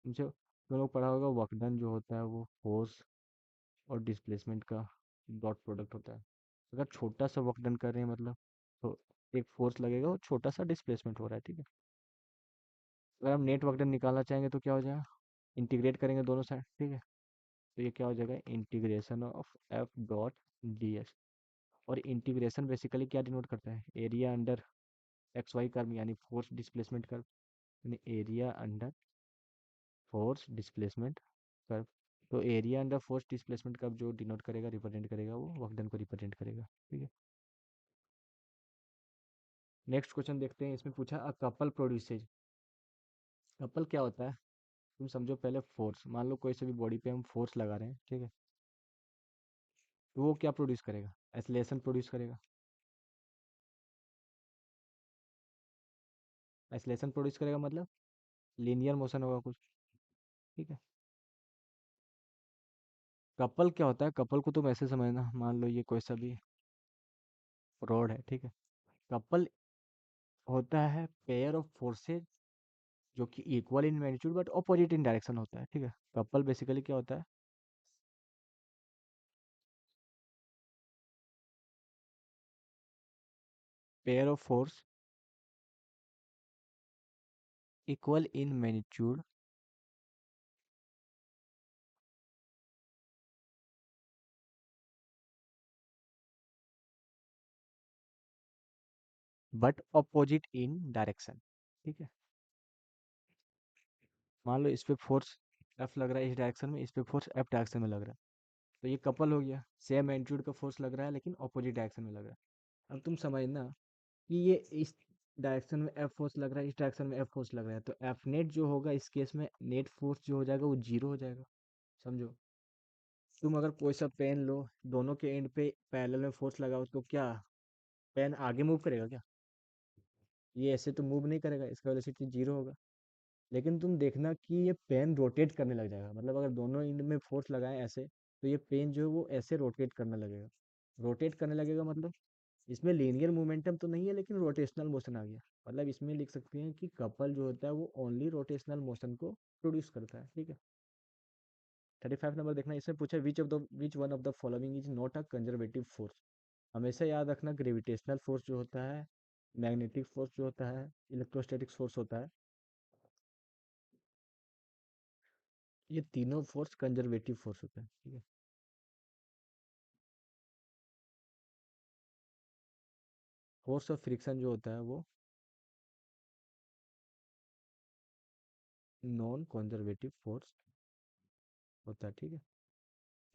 तुमसे तुम लोग पढ़ा होगा वर्क डन जो होता है वो फोर्स और डिस्प्लेसमेंट का डॉट प्रोडक्ट होता है। अगर छोटा सा वर्क डन कर रहे हैं मतलब, तो एक फोर्स लगेगा और छोटा सा डिस्प्लेसमेंट हो रहा है, ठीक है। अगर हम नेट वर्क डन निकालना चाहेंगे तो क्या हो जाएगा, इंटीग्रेट करेंगे दोनों साइड, ठीक है। तो ये क्या हो जाएगा, integration of F dot D S. और इंटीग्रेशन बेसिकली क्या डिनोट करता है, area under X Y curve यानी फोर्स डिस्प्लेसमेंट कर्व, यानी area under force displacement curve. तो area under force displacement curve जो डिनोट करेगा, रिप्रेजेंट करेगा, वो वर्क डन को रिप्रेजेंट करेगा, ठीक है। नेक्स्ट क्वेश्चन देखते हैं, इसमें पूछा अ कपल प्रोड्यूसेज। कपल क्या होता है, तुम समझो पहले फोर्स, मान लो कोई से भी बॉडी पे हम फोर्स लगा रहे हैं, ठीक है। तो वो क्या प्रोड्यूस करेगा, एक्सेलरेशन प्रोड्यूस करेगा। एक्सेलरेशन प्रोड्यूस करेगा मतलब लीनियर मोशन होगा कुछ, ठीक है। कपल क्या होता है, कपल को तुम ऐसे समझना, मान लो ये कोई सा भी रॉड है, ठीक है। कपल होता है पेयर ऑफ फोर्सेज जो कि equal in magnitude but opposite in direction होता है, ठीक है। कपल बेसिकली क्या होता है, pair of force equal in magnitude but opposite in direction, ठीक है। मान लो इस पे फोर्स एफ लग रहा है इस डायरेक्शन में, इस पे फोर्स एफ डायरेक्शन में लग रहा है, तो ये कपल हो गया। सेम मैग्नीट्यूड का फोर्स लग रहा है लेकिन अपोजिट डायरेक्शन में लग रहा है। अब तुम समझना कि ये इस डायरेक्शन में एफ फोर्स लग रहा है, इस डायरेक्शन में एफ फोर्स लग रहा है, तो एफ नेट जो होगा इस केस में नेट फोर्स जो हो जाएगा वो जीरो हो जाएगा, समझो। तुम अगर कोई सा पेन लो, दोनों के एंड पे पैरेलल में फोर्स लगाओ तो क्या पेन आगे मूव करेगा क्या, ये ऐसे तो मूव नहीं करेगा, इसका वेलोसिटी जीरो होगा। लेकिन तुम देखना कि ये पेन रोटेट करने लग जाएगा, मतलब अगर दोनों एंड में फोर्स लगाएं ऐसे, तो ये पेन जो है वो ऐसे रोटेट करने लगेगा। रोटेट करने लगेगा मतलब इसमें लीनियर मोमेंटम तो नहीं है लेकिन रोटेशनल मोशन आ गया। मतलब इसमें लिख सकते हैं कि कपल जो होता है वो ओनली रोटेशनल मोशन को प्रोड्यूस करता है, ठीक है। 35 नंबर देखना, इसमें पूछा which one of the following is not a conservative force. हमेशा याद रखना ग्रेविटेशनल फोर्स जो होता है, मैग्नेटिक फोर्स जो होता है, इलेक्ट्रोस्टैटिक फोर्स होता है, ये तीनों फोर्स कंजर्वेटिव फोर्स होता है, ठीक है। फोर्स ऑफ फ्रिक्शन जो होता है वो नॉन कंजर्वेटिव फोर्स होता है, ठीक है।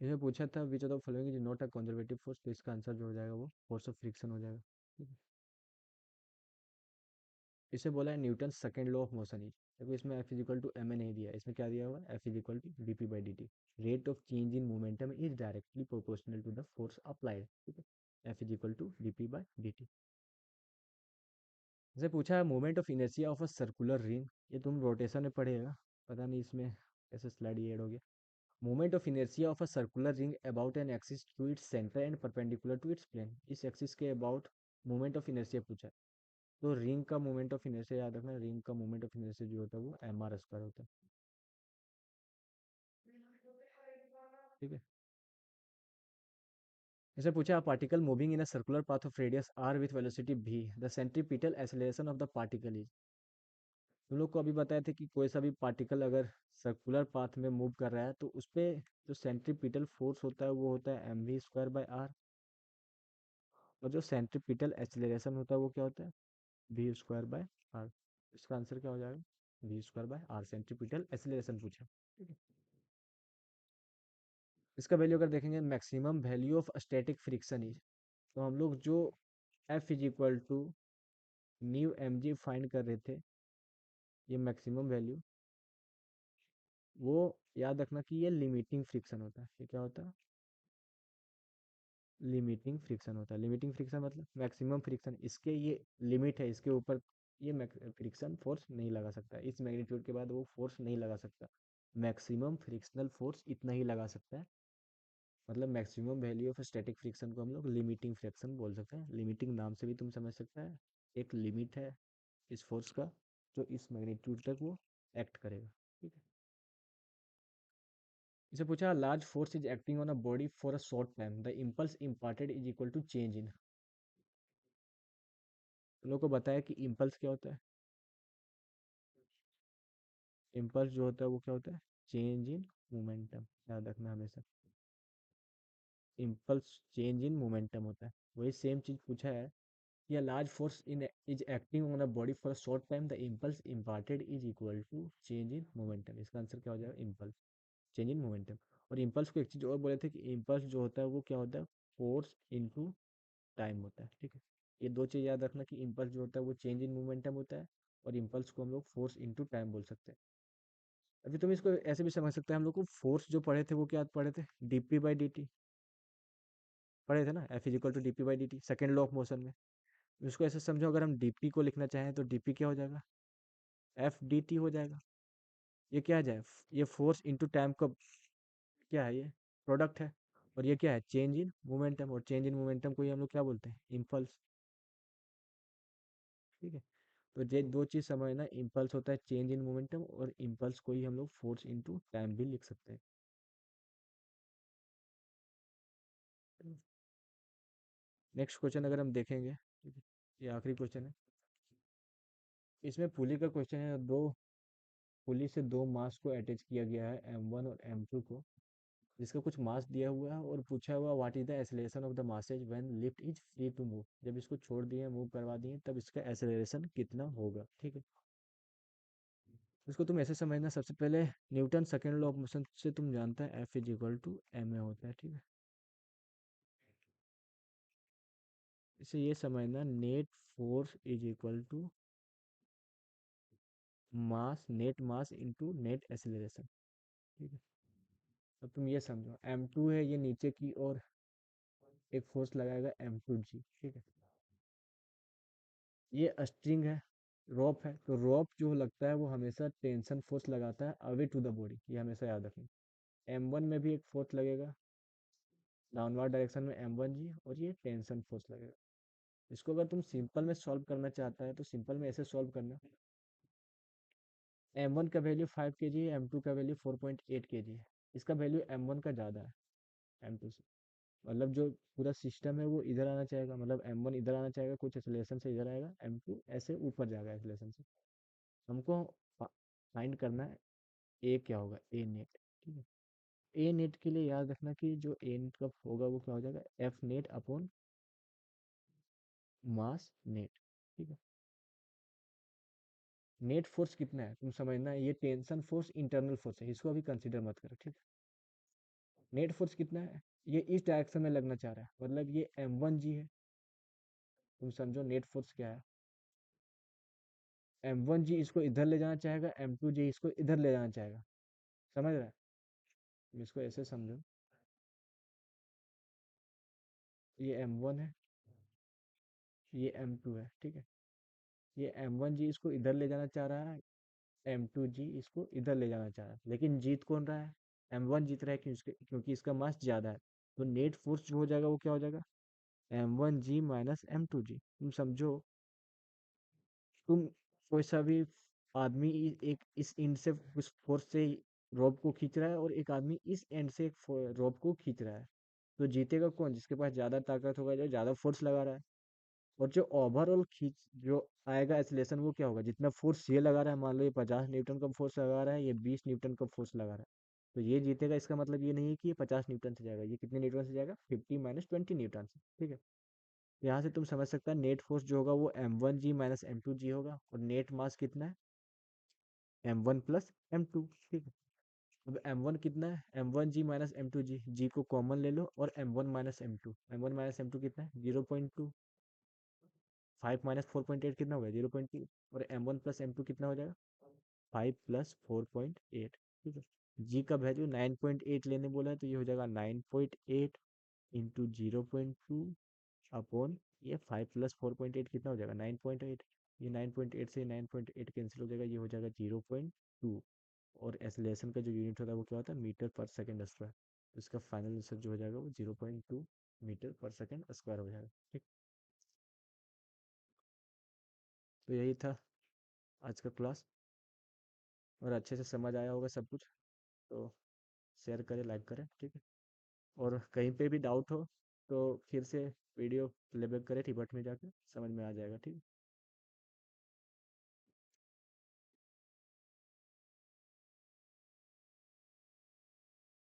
इसमें पूछा था विच of the following is not a conservative force, तो इसका आंसर जो हो जाएगा वो फोर्स ऑफ फ्रिक्शन हो जाएगा, ठीक है। इसे बोला है Newton second law of motion is. देखो इसमें F is equal to M A नहीं दिया, इसमें क्या दिया हुआ है, F is equal to D P by D T. Rate of change in momentum is directly proportional to the force applied, ठीक है। F is equal to D P by D T. जैसे पूछा है moment of inertia of a circular ring, ये तुम rotation में पढ़ेगा, पता नहीं इसमें कैसे स्लाइड ये ऐड हो गया। Moment of inertia of a circular ring about an axis to its centre and perpendicular to its plane, इस एक्सिस के अबाउट मोमेंट ऑफ इनर्शिया पूछा है। तो रिंग का मोमेंट ऑफ इनर्शिया याद रखना, रिंग का मोमेंट ऑफ इनर्शिया जो होता है वो एम आर स्क्वायर होता है, ठीक है। जैसे पूछा particle moving in a circular path of radius R with velocity v, the centripetal acceleration of the particle is. तुम लोग को अभी बताए थे कि कोई सा भी पार्टिकल अगर सर्कुलर पाथ में मूव कर रहा है तो उस पे जो सेंट्रीपिटल फोर्स होता है वो होता है M V square by R, और जो सेंट्रीपिटल एक्सेलरेशन होता है वो क्या होता है, वी स्क्वायर बाय आर। इसका आंसर क्या हो जाएगा, V square by R, centripetal acceleration पूछा, ठीक है। इसका वैल्यू अगर देखेंगे maximum value of static friction is, तो हम लोग जो F is equal to mu M G find कर रहे थे, ये मैक्सिमम वैल्यू, वो याद रखना कि ये लिमिटिंग फ्रिक्शन होता है। ये क्या होता है, लिमिटिंग फ्रिक्शन होता है। लिमिटिंग फ्रिक्शन मतलब मैक्सिमम फ्रिक्शन, इसके ये लिमिट है, इसके ऊपर ये फ्रिक्शन फोर्स नहीं लगा सकता, इस मैग्नीट्यूड के बाद वो फोर्स नहीं लगा सकता। मैक्सिमम फ्रिक्शनल फोर्स इतना ही लगा सकता है, मतलब maximum value of static friction को हम लोग लिमिटिंग फ्रिक्शन बोल सकते हैं। लिमिटिंग नाम से भी तुम समझ सकते हैं, एक लिमिट है इस फोर्स का जो इस मैग्नीट्यूड तक वो एक्ट करेगा। ठीक है। इसे पूछा large force is acting on a body for a short time, the impulse imparted is equal to change in. तुम लोग को बताया कि इम्पल्स क्या होता है। इम्पल्स जो होता है वो क्या होता है, चेंज इन मोमेंटम, याद रखना हमेशा। इम्पल्स चेंज इन मोमेंटम होता है। वही सेम चीज पूछा है कि large force in is acting on a body for a short time, the impulse imparted is equal to change in momentum. इसका आंसर क्या हो जाएगा, इम्पल्स चेंज इन मोमेंटम। और इम्पल्स को एक चीज और बोले थे कि इम्पल्स जो होता है वो क्या होता है, फोर्स इनटू टाइम होता है। ठीक है। ये दो चीज याद रखना कि इम्पल्स जो होता है वो चेंज इन मोमेंटम होता है, और इम्पल्स को हम लोग फोर्स इनटू टाइम बोल सकते हैं। अभी तुम इसको ऐसे भी समझ सकते हैं, हम लोग को फोर्स जो पढ़े थे वो क्या पढ़े थे, डीपी बाई डी टी पढ़े थे ना, F is equal to DP by D T, second law of motion में। इसको ऐसे समझो, अगर हम डीपी को लिखना चाहें तो डीपी क्या हो जाएगा, एफ डी टी हो जाएगा। ये क्या आ जाए, ये फोर्स इंटू टाइम का क्या है, ये प्रोडक्ट है। और ये क्या है, चेंज इन मोमेंटम, और चेंज इन मोमेंटम को ही हम लोग क्या बोलते हैं, इम्पल्स। ठीक है। तो ये दो चीज समझना, इम्पल्स होता है चेंज इन मोमेंटम, और इम्पल्स को ही हम लोग फोर्स इनटू टाइम भी लिख सकते हैं। नेक्स्ट क्वेश्चन अगर हम देखेंगे, ठीक है, ये आखिरी क्वेश्चन है। इसमें पुली का क्वेश्चन है, दो पुली से दो मास को अटैच किया गया है, M1 और M2 को, जिसका कुछ मास दिया हुआ है, और पूछा हुआ what is the acceleration of the masses when lift is free to move. जब इसको छोड़ दिए, मूव करवा दिए, तब इसका एक्सेलरेशन कितना होगा। ठीक है। इसको तुम ऐसे समझना, सबसे पहले Newton second law of motion से तुम जानता है F is equal to ma होता है। ठीक है। इसे ये समझना, net force is equal to mass, net mass into net acceleration. ठीक है। अब तुम ये समझो, M2 है ये नीचे की और एक फोर्स लगाएगा M2G। ठीक है। ये स्ट्रिंग है, रोप है, तो रोप जो लगता है वो हमेशा टेंशन फोर्स लगाता है अवे टू द बॉडी, ये हमेशा याद रखना। M1 में भी एक फोर्स लगेगा डाउनवर्ड डायरेक्शन में, M1G, और ये टेंशन फोर्स लगेगा। इसको अगर तुम सिंपल में सॉल्व करना चाहता है तो सिंपल में ऐसे सॉल्व करना, M1 का वैल्यू 5 kg है, M2 का वैल्यू 4.8 kg है। इसका वैल्यू M1 का ज़्यादा है M2 से। मतलब जो पूरा सिस्टम है वो इधर आना चाहेगा, मतलब M1 इधर आना चाहेगा, कुछ एक्सेलरेशन से इधर आएगा, M2 ऐसे ऊपर जाएगा एक्सेलरेशन से। हमको फाइंड करना है ए क्या होगा, ए नेट। ठीक है। ए नेट के लिए याद रखना कि जो ए नेट का होगा वो क्या हो जाएगा, F net upon mass net. ठीक है। नेट फोर्स कितना है तुम समझना, ये टेंशन फोर्स इंटरनल फोर्स है, इसको अभी कंसीडर मत करो। ठीक है। नेट फोर्स कितना है, ये इस डायरेक्शन में लगना चाह रहा है, मतलब ये M1G है। तुम समझो नेट फोर्स क्या है, M1G इसको इधर ले जाना चाहेगा, M2G इसको इधर ले जाना चाहेगा। समझ रहा है, तुम इसको ऐसे समझो, ये M1 है, ये M2 है। ठीक है। ये M1G इसको इधर ले जाना चाह रहा है, M2G इसको इधर ले जाना चाह रहा है, लेकिन जीत कौन रहा है, M1 जीत रहा है, क्योंकि इसका मास ज्यादा है। तो नेट फोर्स जो हो जाएगा वो क्या हो जाएगा, M1G माइनस M2G। तुम समझो, तुम कोई सा भी आदमी एक इस एंड से उस फोर्स से रोप को खींच रहा है, और एक आदमी इस एंड से एक रोप को खींच रहा है, तो जीतेगा कौन, जिसके पास ज्यादा ताकत होगा, जो ज्यादा फोर्स लगा रहा है। और जो ओवरऑल खींच जो आएगा एक्सेलरेशन वो क्या होगा, जितना फोर्स ये लगा रहा है, मान लो ये 50 न्यूटन का फोर्स लगा रहा है, ये 20 न्यूटन का फोर्स लगा रहा है, तो ये जीतेगा। इसका मतलब ये नहीं है कि ये 50 न्यूटन से जाएगा, ये कितने न्यूटन से जाएगा, 50 - 20 न्यूटन से। ठीक है। यहाँ से तुम समझ सकता है नेट फोर्स जो होगा वो M1G माइनस M2G होगा, और नेट मास कितना है, M1 प्लस M2। ठीक है। अब M1 कितना है, M1G माइनस M2G, G को कॉमन ले लो, और M1 minus M2, M1 minus M2 कितना है, 0.2। 5 - 4.8 कितना हो गया, 0.2। और M1 प्लस M2 कितना हो जाएगा, 5 + 4.8। ठीक है। जी का वैल्यू 9.8 लेने बोला है, तो ये हो जाएगा 9.8 इंटू 0.2 अपॉन ये 5 + 4.8 कितना हो जाएगा, 9.8। ये 9.8 से 9.8 कैंसिल हो जाएगा, ये हो जाएगा 0.2। और एक्सेलरेशन का जो यूनिट होता है वो क्या होता है, मीटर पर सेकेंड स्क्वायर। इसका फाइनल आंसर जो हो जाएगा वो 0.2 मीटर पर सेकेंड स्क्वायर हो जाएगा। ठीक, तो यही था आज का क्लास, और अच्छे से समझ आया होगा सब कुछ। तो शेयर करें, लाइक करें, ठीक है। और कहीं पे भी डाउट हो तो फिर से वीडियो प्लेबैक करें, रिवर्ट में जाकर समझ में आ जाएगा, ठीक है।